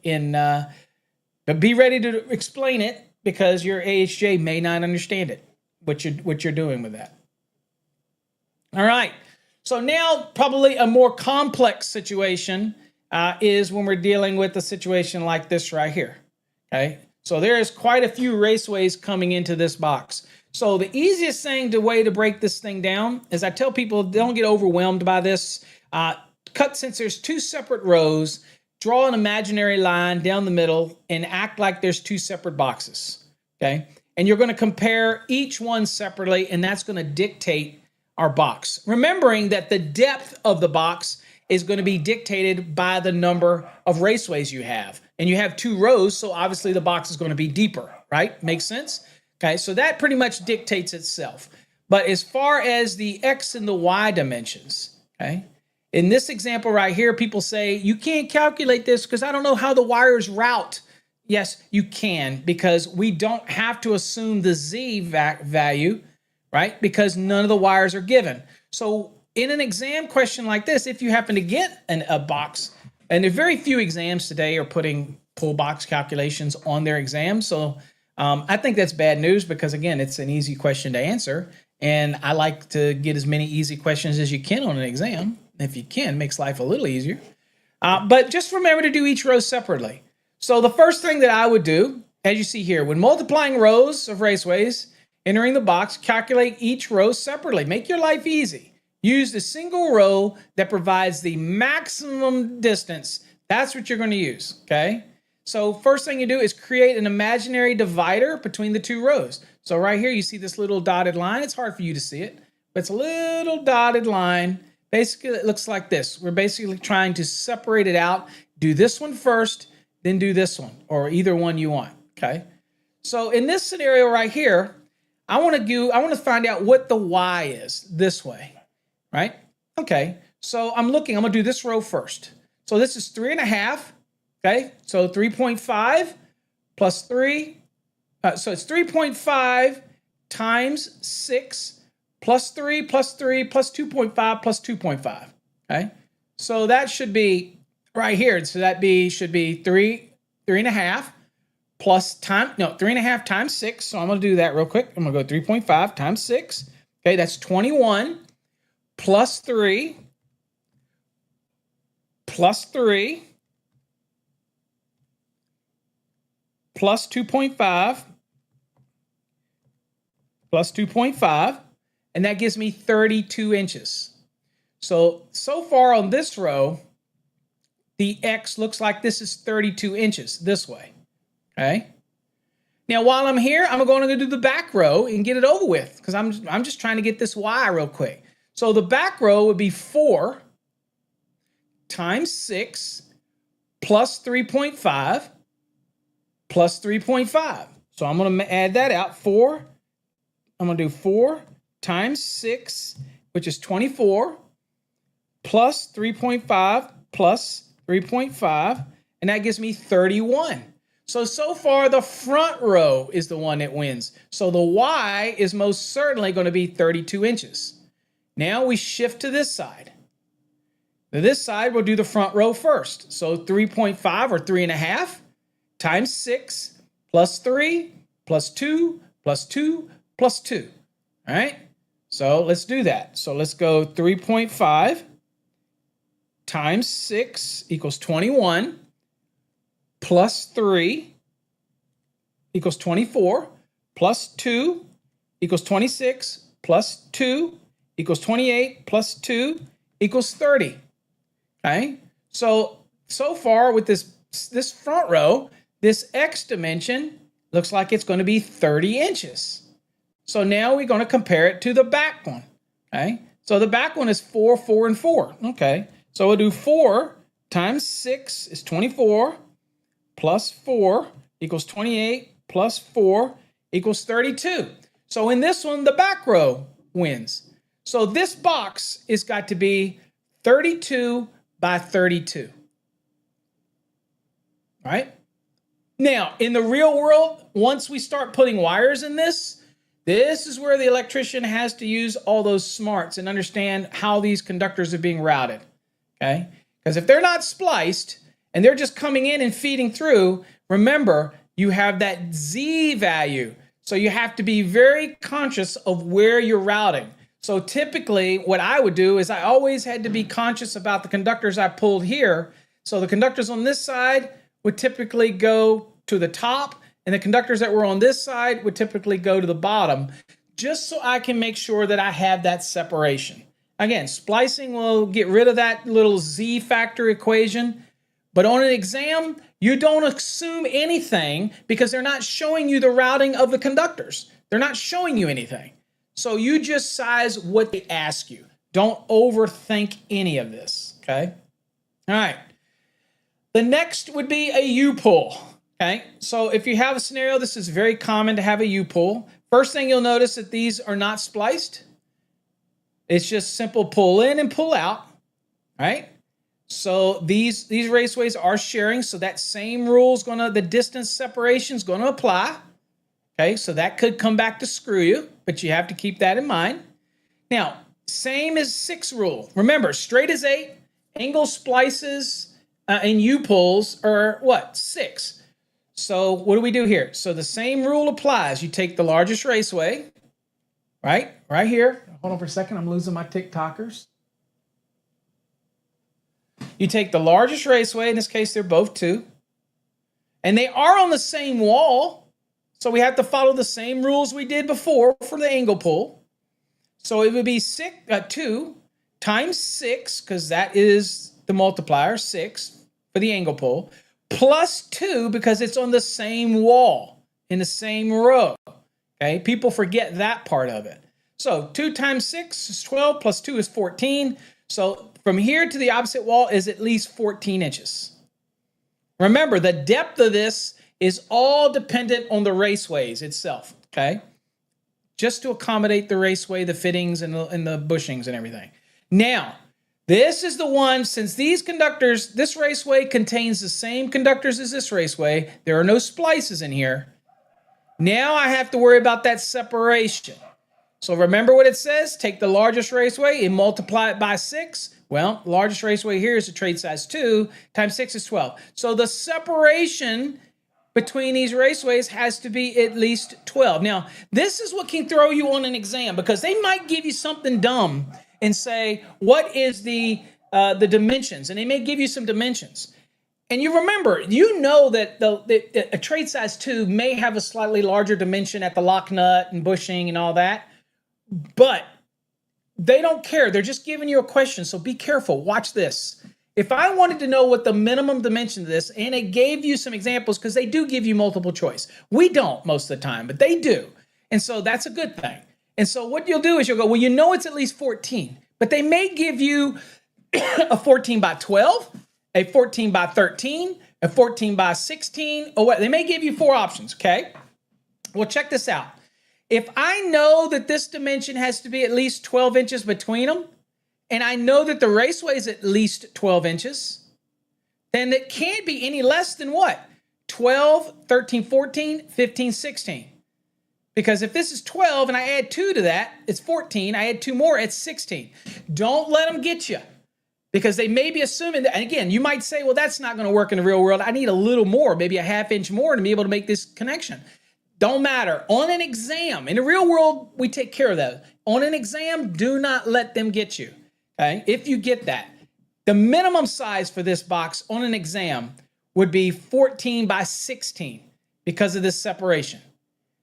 S1: be ready to explain it because your AHJ may not understand it, what you're doing with that. All right. So now probably a more complex situation is when we're dealing with a situation like this right here. Okay. So there is quite a few raceways coming into this box. So the easiest way to break this thing down is I tell people don't get overwhelmed by this. Since there's 2 separate rows, draw an imaginary line down the middle and act like there's 2 separate boxes. Okay. And you're going to compare each one separately, and that's going to dictate our box. Remembering that the depth of the box is going to be dictated by the number of raceways you have. And you have 2 rows, so obviously the box is going to be deeper, right? Makes sense? Okay, so that pretty much dictates itself. But as far as the X and the Y dimensions, okay, In this example right here, people say, you can't calculate this because I don't know how the wires route. Yes, you can, because we don't have to assume the Z value, right? Because none of the wires are given. So in an exam question like this, if you happen to get a box, and there are very few exams today are putting pull box calculations on their exams. So I think that's bad news because, again, it's an easy question to answer. And I like to get as many easy questions as you can on an exam. If you can, makes life a little easier. But just remember to do each row separately. So the first thing that I would do, as you see here, when multiplying rows of raceways, entering the box, calculate each row separately. Make your life easy. Use the single row that provides the maximum distance. That's what you're going to use, okay? So first thing you do is create an imaginary divider between the two rows. So right here, you see this little dotted line. It's hard for you to see it, but it's a little dotted line. Basically, it looks like this. We're basically trying to separate it out. Do this one first, then do this one, or either one you want, okay? So in this scenario right here, I want to find out what the y is this way, right? Okay, so I'm going to do this row first. So this is 3.5, okay? So 3.5 plus 3, so it's 3.5 times 6 plus 3 plus 3 plus 2.5 plus 2.5, okay? So that should be right here. So that should be 3.5 plus 3.5 times 6. So I'm going to do that real quick. I'm going to go 3.5 times 6. Okay, that's 21 plus 3 plus 3 plus 2.5 plus 2.5, and that gives me 32 inches. So far on this row, the X looks like this is 32 inches this way, okay? Now, while I'm here, I'm going to do the back row and get it over with because I'm just trying to get this Y real quick. So the back row would be 4 times 6 plus 3.5 plus 3.5. So I'm going to add that out. I'm going to do 4 times 6, which is 24, plus 3.5 plus 3.5, and that gives me 31. So far, the front row is the one that wins. So the Y is most certainly going to be 32 inches. Now we shift to this side. Now this side, we'll do the front row first. So 3.5 or 3.5 times 6 plus 3 plus 2 plus 2 plus 2. All right? So let's do that. So let's go 3.5 times 6 equals 21 plus 3 equals 24 plus 2 equals 26 plus 2 equals 28 plus 2 equals 30. Okay? So far with this front row, this X dimension looks like it's going to be 30 inches. So now we're going to compare it to the back one. Okay? So the back one is 4, 4, and 4. Okay? So we'll do 4 times 6 is 24 plus 4 equals 28 plus 4 equals 32. So in this one, the back row wins. So this box has got to be 32 by 32. All right? Now, in the real world, once we start putting wires in this is where the electrician has to use all those smarts and understand how these conductors are being routed. Okay? Because if they're not spliced and they're just coming in and feeding through, remember, you have that Z value. So you have to be very conscious of where you're routing. So typically what I would do is I always had to be conscious about the conductors I pulled here. So the conductors on this side would typically go to the top, and the conductors that were on this side would typically go to the bottom, just so I can make sure that I have that separation. Again, splicing will get rid of that little Z factor equation, but on an exam, you don't assume anything because they're not showing you the routing of the conductors. They're not showing you anything. So you just size what they ask you. Don't overthink any of this, okay? All right. The next would be a U-pull, okay? So if you have a scenario, this is very common to have a U-pull. First thing you'll notice that these are not spliced. It's just simple pull in and pull out, right? So these raceways are sharing, so that same rule is the distance separation is gonna apply. Okay, so that could come back to screw you, but you have to keep that in mind. Now, same as 6 rule. Remember, straight is 8, angle splices and U-pulls are what? 6. So what do we do here? So the same rule applies. You take the largest raceway, right here. Hold on for a second. I'm losing my TikTokers. You take the largest raceway. In this case, they're both 2. And they are on the same wall. So we have to follow the same rules we did before for the angle pull. So it would be 2 times 6, because that is the multiplier, 6 for the angle pull, plus 2 because it's on the same wall in the same row. Okay, people forget that part of it. So 2 times 6 is 12, plus 2 is 14. So from here to the opposite wall is at least 14 inches. Remember, the depth of this is all dependent on the raceways itself, okay? Just to accommodate the raceway, the fittings, and the bushings and everything. Now, this is the one, since these conductors, this raceway contains the same conductors as this raceway, there are no splices in here. Now I have to worry about that separation. So remember what it says? Take the largest raceway and multiply it by 6. Well, largest raceway here is a trade size 2 times 6 is 12. So the separation between these raceways has to be at least 12. Now, this is what can throw you on an exam, because they might give you something dumb and say, what is the dimensions? And they may give you some dimensions. And you remember, you know that a trade size 2 may have a slightly larger dimension at the lock nut and bushing and all that, but they don't care. They're just giving you a question, so be careful. Watch this. If I wanted to know what the minimum dimension of this, and it gave you some examples, because they do give you multiple choice. We don't most of the time, but they do. And so that's a good thing. And so what you'll do is you'll go, well, you know it's at least 14, but they may give you a 14 by 12, a 14 by 13, a 14 by 16, or what? They may give you 4 options, okay? Well, check this out. If I know that this dimension has to be at least 12 inches between them, and I know that the raceway is at least 12 inches, then it can't be any less than what? 12, 13, 14, 15, 16. Because if this is 12 and I add 2 to that, it's 14. I add 2 more, it's 16. Don't let them get you. Because they may be assuming that, and again, you might say, well, that's not going to work in the real world. I need a little more, maybe a ½ inch more to be able to make this connection. Don't matter. On an exam, in the real world, we take care of that. On an exam, do not let them get you. Okay, if you get that. The minimum size for this box on an exam would be 14 by 16 because of this separation.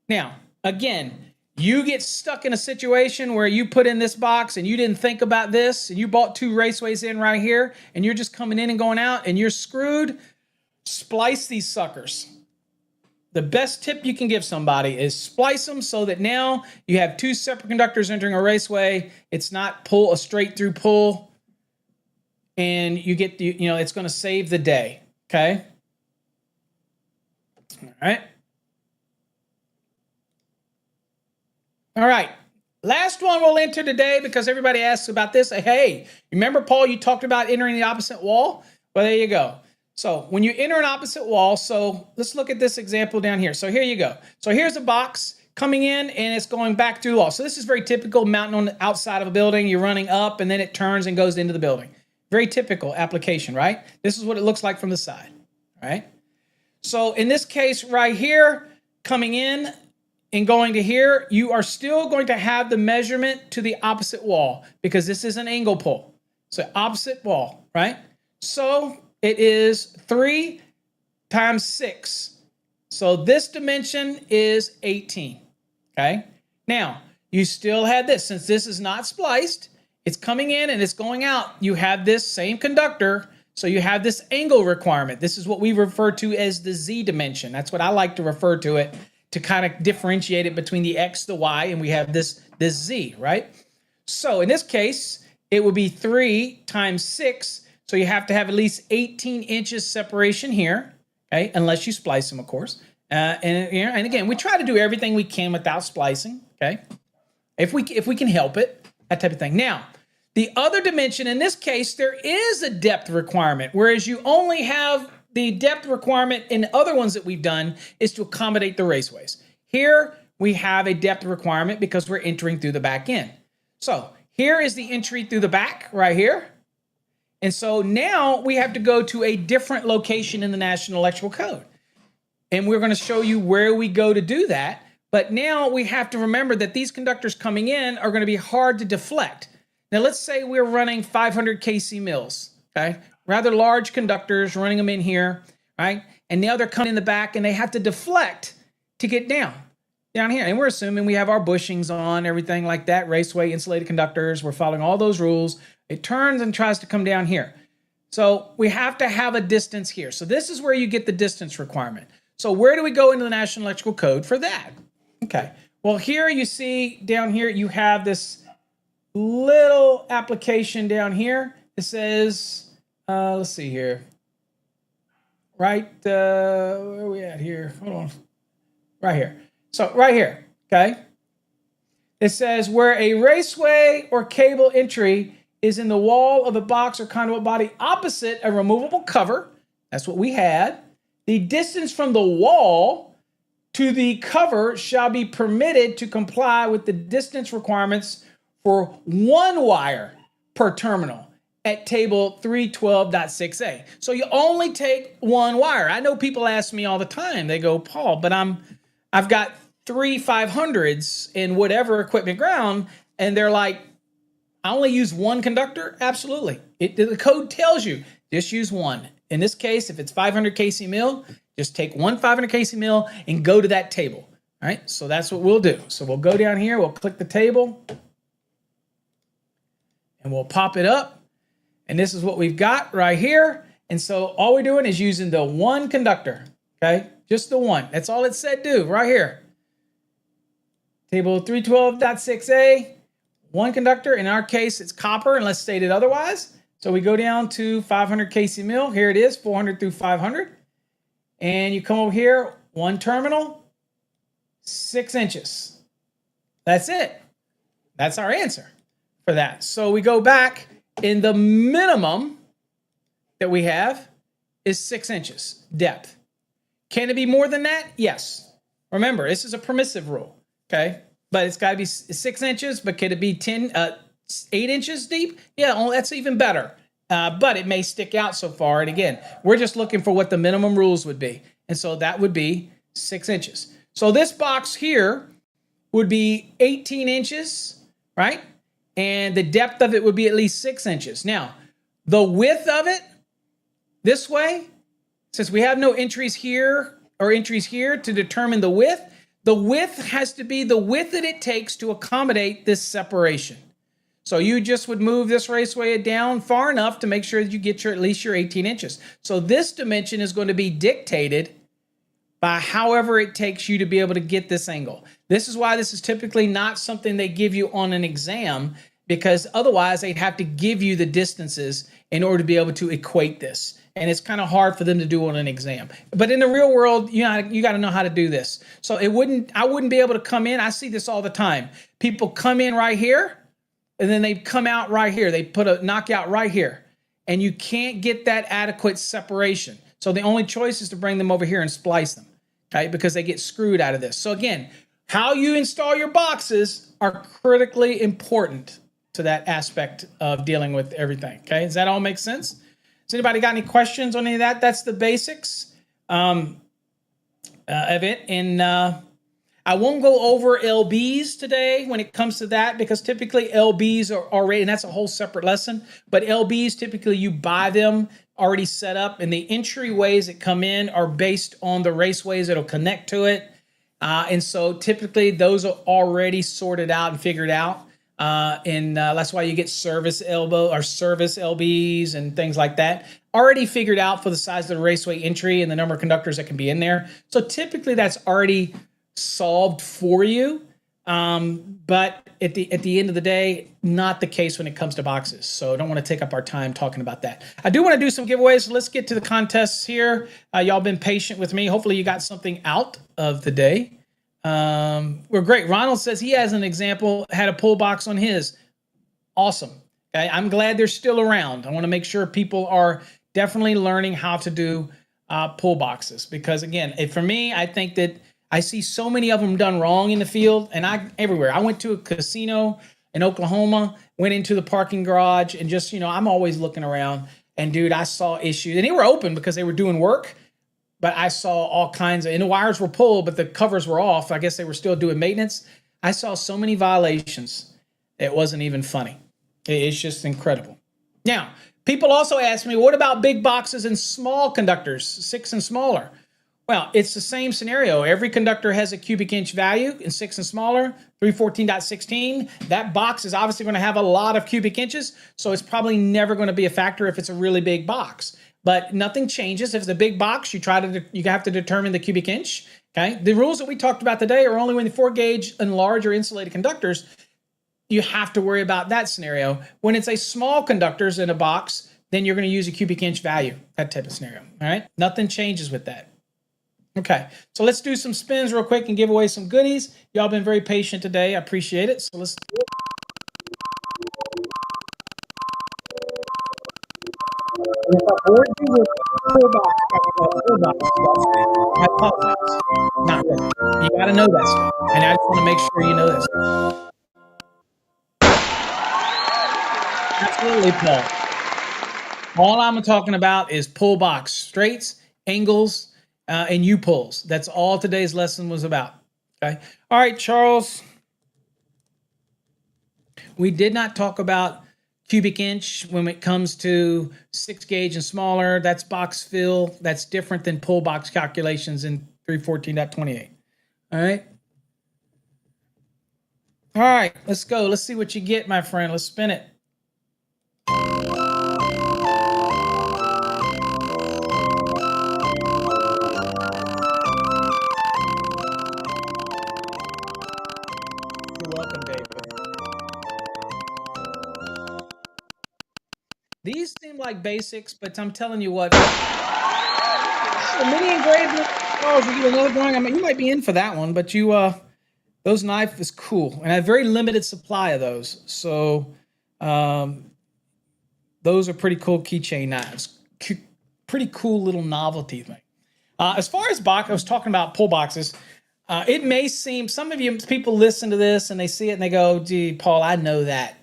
S1: Now, again, you get stuck in a situation where you put in this box and you didn't think about this, and you bought 2 raceways in right here, and you're just coming in and going out, and you're screwed. Splice these suckers. The best tip you can give somebody is splice them so that now you have 2 separate conductors entering a raceway. It's not a straight through pull, and you get it's going to save the day. Okay. All right. Last one we'll enter today, because everybody asks about this. Hey, remember, Paul, you talked about entering the opposite wall? Well, there you go. So when you enter an opposite wall, so let's look at this example down here. So here you go. So here's a box coming in, and it's going back through the wall. So this is very typical, mounting on the outside of a building. You're running up, and then it turns and goes into the building. Very typical application, right? This is what it looks like from the side, all right? So in this case right here, coming in and going to here, you are still going to have the measurement to the opposite wall, because this is an angle pull. So opposite wall, right? So it is 3 times 6. So this dimension is 18, okay? Now, you still have this. Since this is not spliced, it's coming in and it's going out. You have this same conductor, so you have this angle requirement. This is what we refer to as the Z dimension. That's what I like to refer to it, to kind of differentiate it between the X, the Y, and we have this Z, right? So in this case, it would be 3 times 6. So you have to have at least 18 inches separation here, okay? Unless you splice them, of course. And again, we try to do everything we can without splicing, okay? If we can help it, that type of thing. Now, The other dimension, in this case, there is a depth requirement, whereas you only have the depth requirement in other ones that we've done is to accommodate the raceways. Here, we have a depth requirement because we're entering through the back end. So here is the entry through the back right here. And so now we have to go to a different location in the National Electrical Code. And we're going to show you where we go to do that. But now we have to remember that these conductors coming in are going to be hard to deflect. Now let's say we're running 500 kc mills, okay? Rather large conductors, running them in here, right? And now they're coming in the back and they have to deflect to get down here. And we're assuming we have our bushings on, everything like that, raceway insulated conductors. We're following all those rules. It turns and tries to come down here. So we have to have a distance here. So this is where you get the distance requirement. So where do we go into the National Electrical Code for that? Okay, well here you see down here you have this little application down here. It says, let's see here. Right, where are we at here? Hold on. Right here. So right here, okay? It says where a raceway or cable entry is in the wall of a box or conduit body opposite a removable cover. That's what we had. The distance from the wall to the cover shall be permitted to comply with the distance requirements for one wire per terminal at table 312.6a. So you only take one wire. I know people ask me all the time. They go, Paul, but I've got 3 500s in whatever equipment ground, and they're like, I only use one conductor? Absolutely. The code tells you, just use one. In this case, if it's 500 kc mil, just take one 500 kc mil and go to that table. All right, so that's what we'll do. So we'll go down here, we'll click the table, and we'll pop it up. And this is what we've got right here. And so all we're doing is using the one conductor, okay? Just the one. That's all it said do right here. Table 312.6a, one conductor. In our case, it's copper unless stated otherwise. So we go down to 500 kc mil. Here it is, 400 through 500. And you come over here, one terminal, 6 inches. That's it. That's our answer for that. So we go back, and the minimum that we have is 6 inches depth. Can it be more than that? Yes. Remember, this is a permissive rule, okay? But it's got to be 6 inches, but could it be 8 inches deep? Yeah, well, that's even better. But it may stick out so far. And again, we're just looking for what the minimum rules would be. And so that would be 6 inches. So this box here would be 18 inches, right? And the depth of it would be at least 6 inches. Now, the width of it, this way, since we have no entries here or entries here to determine the width has to be the width that it takes to accommodate this separation. So you just would move this raceway down far enough to make sure that you get at least your 18 inches. So this dimension is going to be dictated by however it takes you to be able to get this angle. This is why this is typically not something they give you on an exam, because otherwise they'd have to give you the distances in order to be able to equate this. And it's kind of hard for them to do on an exam. But in the real world, you got to know how to do this. So I wouldn't be able to come in. I see this all the time. People come in right here, and then they come out right here. They put a knockout right here. And you can't get that adequate separation. So the only choice is to bring them over here and splice them, okay? Because they get screwed out of this. So again, how you install your boxes are critically important to that aspect of dealing with everything, okay? Does that all make sense? Has anybody got any questions on any of that? That's the basics of it. And I won't go over LBs today when it comes to that, because typically LBs are already, and that's a whole separate lesson, but LBs, typically you buy them already set up, and the entryways that come in are based on the raceways that'll connect to it. And so typically those are already sorted out and figured out. And that's why you get service LBs and things like that already figured out for the size of the raceway entry and the number of conductors that can be in there. So typically that's already solved for you. But at the end of the day, not the case when it comes to boxes. So I don't want to take up our time talking about that. I do want to do some giveaways. So let's get to the contests here. Y'all been patient with me. Hopefully you got something out of the day. We're great. Ronald says he has an example, had a pull box on his. Awesome. Okay, I'm glad they're still around. I want to make sure people are definitely learning how to do pull boxes because, again, for me, I think that I see so many of them done wrong in the field, and everywhere. I went to a casino in Oklahoma, went into the parking garage, and just I'm always looking around. And dude, I saw issues, and they were open because they were doing work. But I saw all kinds of, and the wires were pulled, but the covers were off. I guess they were still doing maintenance. I saw so many violations. It wasn't even funny. It's just incredible. Now, people also ask me, what about big boxes and small conductors, 6 and smaller? Well, it's the same scenario. Every conductor has a cubic inch value in 6 and smaller, 314.16. That box is obviously going to have a lot of cubic inches, so it's probably never going to be a factor if it's a really big box. But nothing changes. If it's a big box, you have to determine the cubic inch. Okay. The rules that we talked about today are only when the 4-gauge and large or insulated conductors. You have to worry about that scenario. When it's a small conductors in a box, then you're going to use a cubic inch value, that type of scenario. All right. Nothing changes with that. Okay. So let's do some spins real quick and give away some goodies. Y'all been very patient today. I appreciate it. So let's do it. If I bored you with pull box stuff, I apologize. Not really. You got to know that stuff. And I just want to make sure you know this. Absolutely, Paul. All I'm talking about is pull box straights, angles, and U-pulls. That's all today's lesson was about. Okay. All right, Charles. We did not talk about cubic inch when it comes to 6-gauge and smaller. That's box fill. That's different than pull box calculations in 314.28. All right. All right, let's go. Let's see what you get, my friend. Let's spin it. You're welcome, David. These seem like basics, but I'm telling you what. The mini engraved Charles, you get another drawing. I mean, you might be in for that one, but those knife is cool, and I have very limited supply of those. So, those are pretty cool keychain knives. Pretty cool little novelty thing. As far as box, I was talking about pull boxes. It may seem some of you people listen to this and they see it and they go, "Gee, Paul, I know that."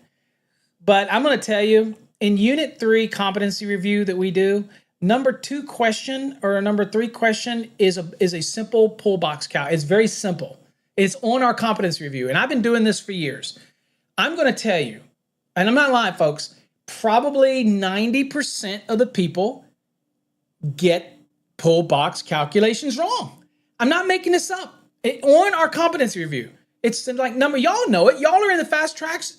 S1: But I'm going to tell you, in Unit 3 competency review that we do, number 2 question or number 3 question is a simple pull box count. It's very simple. It's on our competency review, and I've been doing this for years. I'm going to tell you, and I'm not lying, folks, probably 90% of the people get pull box calculations wrong. I'm not making this up. On our competency review, it's like number, y'all know it. Y'all are in the fast tracks.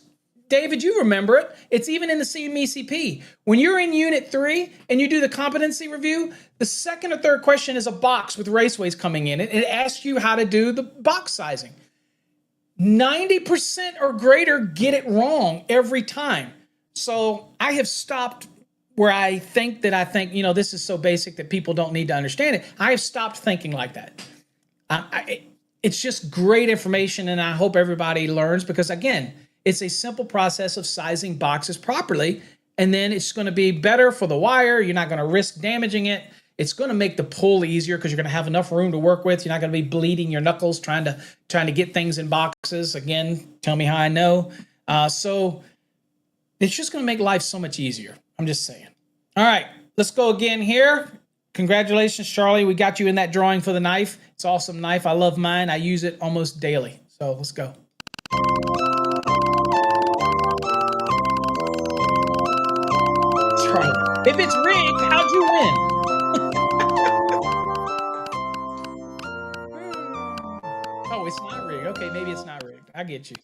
S1: David, you remember it. It's even in the CMECP. When you're in Unit 3 and you do the competency review, the second or third question is a box with raceways coming in it. It asks you how to do the box sizing. 90% or greater get it wrong every time. So I have stopped where I think, this is so basic that people don't need to understand it. I have stopped thinking like that. It's just great information, and I hope everybody learns because, again, it's a simple process of sizing boxes properly, and then it's going to be better for the wire. You're not going to risk damaging it. It's going to make the pull easier because you're going to have enough room to work with. You're not going to be bleeding your knuckles trying to get things in boxes. Again, tell me how I know. So it's just going to make life so much easier. I'm just saying. All right, let's go again here. Congratulations, Charlie. We got you in that drawing for the knife. It's an awesome knife. I love mine. I use it almost daily. So let's go. Charlie, if it's rigged, how'd you win? Oh, it's not rigged. Okay, maybe it's not rigged. I get you.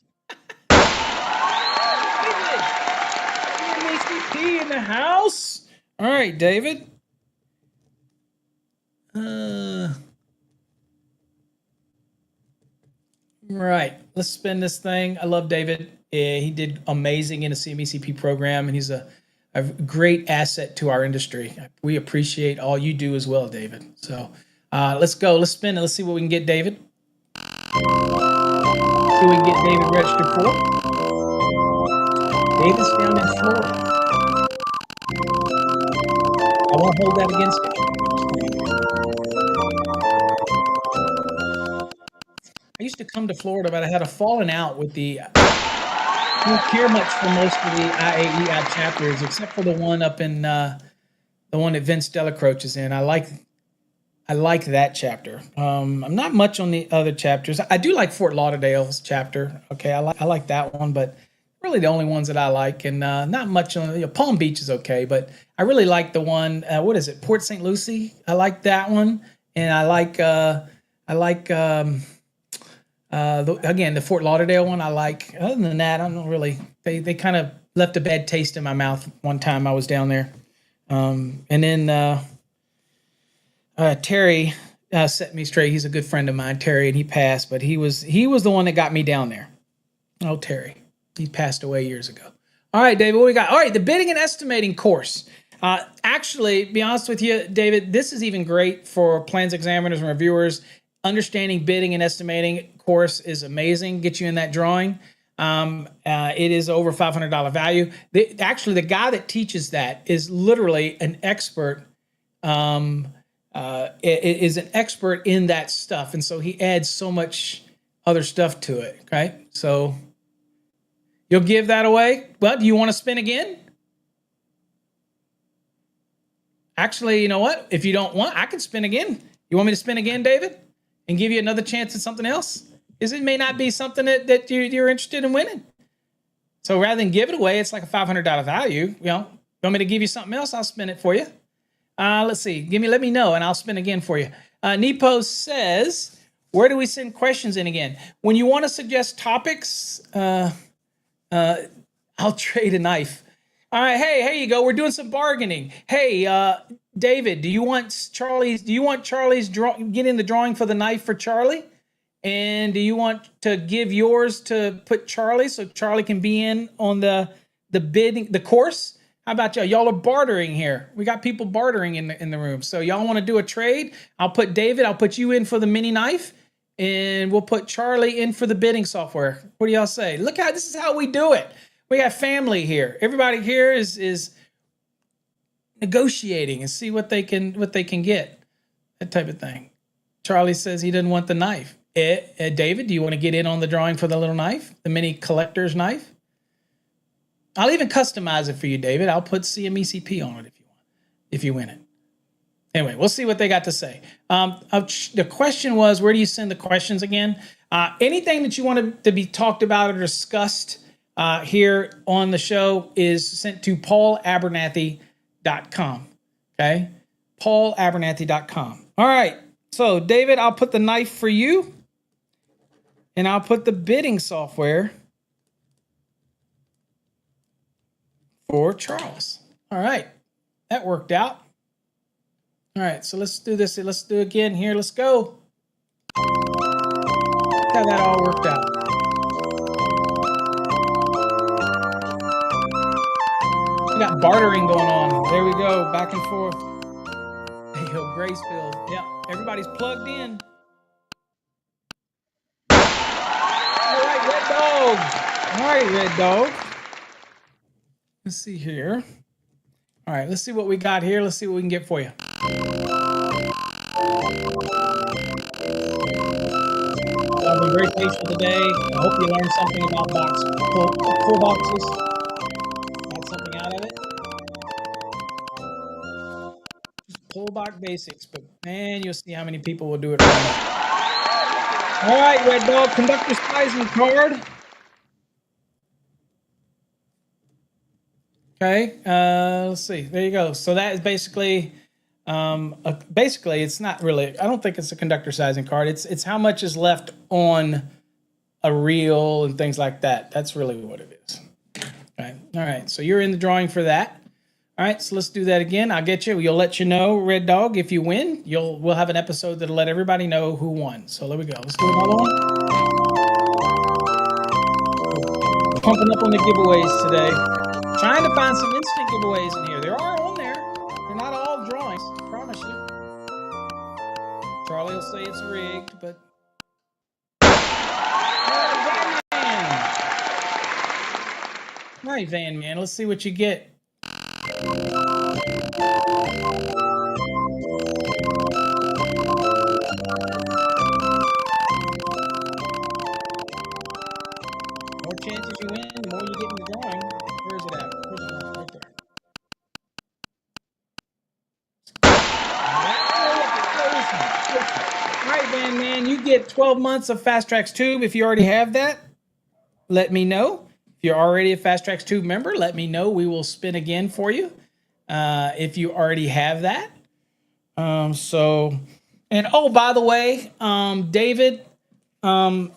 S1: David, in the house. All right, David. Right. Let's spin this thing. I love David. He did amazing in the CMECP program, and he's a great asset to our industry. We appreciate all you do as well, David. So let's go. Let's spin it. Let's see what we can get, David. See what we can get David registered for. David's down in Florida. I won't hold that against him. I used to come to Florida, but I had a falling out with the. I don't care much for most of the IAEI chapters, except for the one up in the one that Vince Delacroix is in. I like that chapter. I'm not much on the other chapters. I do like Fort Lauderdale's chapter. Okay, I like that one, but really the only ones that I like, and not much on Palm Beach is okay, but I really like the one. What is it? Port St. Lucie. I like that one, and I like again the Fort Lauderdale one. I like. Other than that, I don't really. They kind of left a bad taste in my mouth one time I was down there, and then. Terry set me straight. He's a good friend of mine, Terry, and he passed, but he was the one that got me down there. Oh, Terry. He passed away years ago. All right, David, what we got? All right, the bidding and estimating course. Actually, be honest with you, David, this is even great for plans examiners and reviewers. Understanding bidding and estimating course is amazing. Get you in that drawing. It is over $500 value. Actually, the guy that teaches that is literally an expert. Is an expert in that stuff, and so he adds so much other stuff to it. Right? So you'll give that away. Well, do you want to spin again? Actually, you know what? If you don't want, I can spin again. You want me to spin again, David, and give you another chance at something else? Because it may not be something that you're interested in winning. So rather than give it away, it's like a $500 value. You want me to give you something else? I'll spin it for you. Let's see. Let me know, and I'll spin again for you. Nepo says, where do we send questions in again? When you want to suggest topics, I'll trade a knife. All right. Hey, here you go. We're doing some bargaining. Hey, David, do you want Charlie's get in the drawing for the knife for Charlie? And do you want to give yours to put Charlie so Charlie can be in on the bidding, the course? How about y'all? Y'all are bartering here. We got people bartering in the room. So y'all want to do a trade? I'll put David, I'll put you in for the mini knife, and we'll put Charlie in for the bidding software. What do y'all say? Look how this is how we do it. We got family here. Everybody here is negotiating and see what they can get. That type of thing. Charlie says he doesn't want the knife. David, do you want to get in on the drawing for the little knife, the mini collector's knife? I'll even customize it for you, David. I'll put CMECP on it if you want, if you win it. Anyway, we'll see what they got to say. The question was, where do you send the questions again? Anything that you want to be talked about or discussed here on the show is sent to paulabernathy.com. Okay? paulabernathy.com. All right. So, David, I'll put the knife for you, and I'll put the bidding software for Charles. All right. That worked out. All right. So let's do this. Let's do it again here. Let's go. Look how that all worked out. We got bartering going on. There we go. Back and forth. Hey, yo, Gracefield. Yeah. Everybody's plugged in. All right, Red Dog. All right, Red Dog. Let's see here. All right, let's see what we got here. Let's see what we can get for you. I've been very patient today. I hope you learned something about pull boxes. Got something out of it. Just pull box basics, but man, you'll see how many people will do it right. All right, Red Dog, conductor sizing card. Okay, let's see. There you go. So that is basically it's not really. I don't think it's a conductor sizing card. It's how much is left on a reel and things like that. That's really what it is. Okay. All right. So you're in the drawing for that. All right. So let's do that again. I'll get you. We'll let you know, Red Dog, if you win. We'll have an episode that'll let everybody know who won. So there we go. Let's do another one. Pumping up on the giveaways today. Trying to find some instant giveaways in here. There are on there. They're not all drawings, I promise you. Charlie will say it's rigged, but... All right, Van Man. Let's see what you get. More chances you win, the more you get in the drawing. Where is it at? Where's it at? Right there. All right, Van Man, you get 12 months of Fast Tracks Tube. If you already have that, let me know. If you're already a Fast Tracks Tube member, let me know. We will spin again for you if you already have that. And oh, by the way, David, I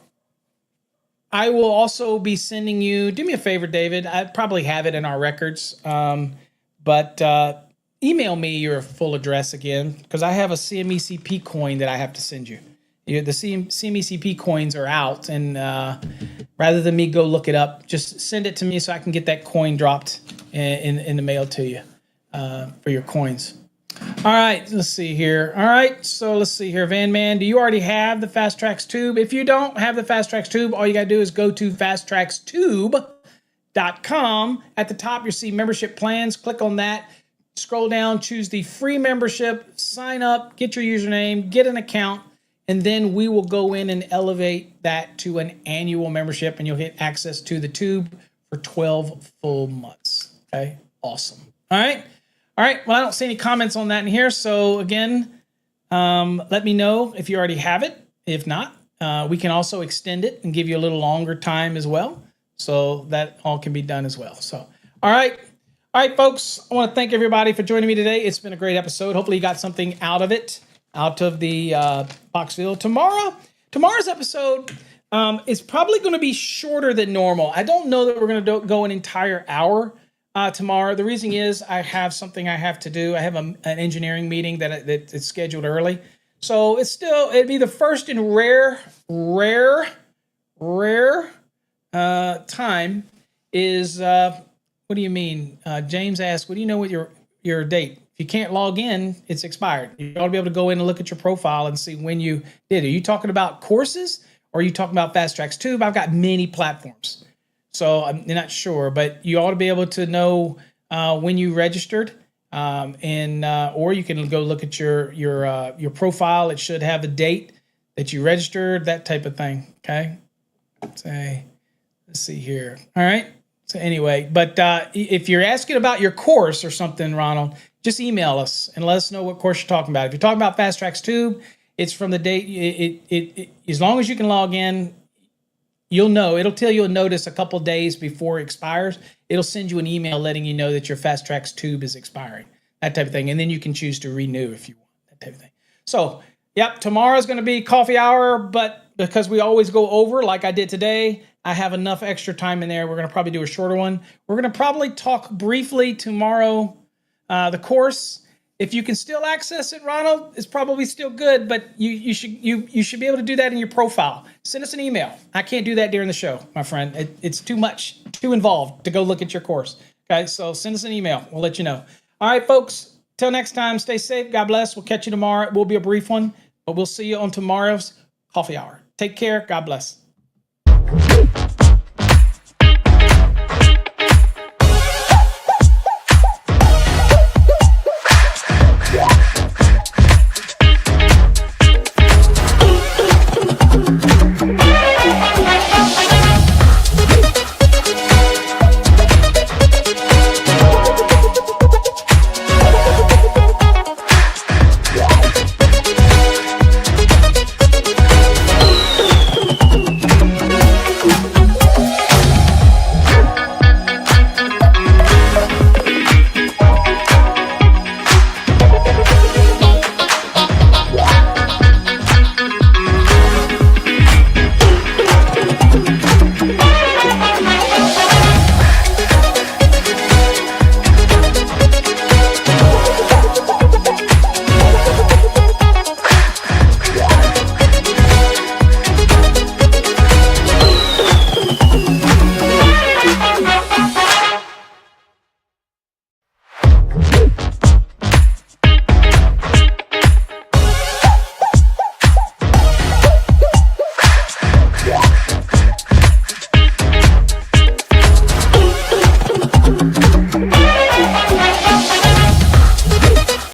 S1: will also be sending you, do me a favor, David. I probably have it in our records, but email me your full address again, because I have a CMECP coin that I have to send you. The CMECP coins are out, and rather than me go look it up, just send it to me so I can get that coin dropped in the mail to you for your coins. All right, let's see here. All right, so let's see here. Van Man, do you already have the Fast Tracks Tube? If you don't have the Fast Tracks Tube, all you got to do is go to fasttrackstube.com. At the top, you'll see membership plans. Click on that. Scroll down, choose the free membership, sign up, get your username, get an account, and then we will go in and elevate that to an annual membership, and you'll get access to the tube for 12 full months. Okay, awesome. All right. All right, well, I don't see any comments on that in here. So again, let me know if you already have it. If not, we can also extend it and give you a little longer time as well. So that all can be done as well. So, all right. All right, folks, I want to thank everybody for joining me today. It's been a great episode. Hopefully you got something out of it, out of the Boxville. Tomorrow's episode is probably going to be shorter than normal. I don't know that we're going to go an entire hour tomorrow. The reason is I have something I have to do. I have an engineering meeting that's scheduled early. So it'd be the first in rare time is, what do you mean? James asked, what do you know with your date? If you can't log in, it's expired. You ought to be able to go in and look at your profile and see when you did. Are you talking about courses or are you talking about Fast Tracks Tube? I've got many platforms. So I'm not sure, but you ought to be able to know when you registered, or you can go look at your profile. It should have the date that you registered, that type of thing. Okay. Let's see here. All right. So anyway, but if you're asking about your course or something, Ronald, just email us and let us know what course you're talking about. If you're talking about Fast Tracks Tube, it's from the date. It as long as you can log in. You'll know. It'll tell you a notice a couple days before it expires. It'll send you an email letting you know that your Fast Tracks Tube is expiring, that type of thing. And then you can choose to renew if you want, that type of thing. So, yep, tomorrow's going to be coffee hour, but because we always go over like I did today, I have enough extra time in there. We're going to probably do a shorter one. We're going to probably talk briefly tomorrow, the course. If you can still access it, Ronald, it's probably still good, but you should be able to do that in your profile. Send us an email. I can't do that during the show, my friend. It's too much, too involved to go look at your course. Okay, so send us an email. We'll let you know. All right, folks, till next time, stay safe. God bless. We'll catch you tomorrow. It will be a brief one, but we'll see you on tomorrow's coffee hour. Take care. God bless.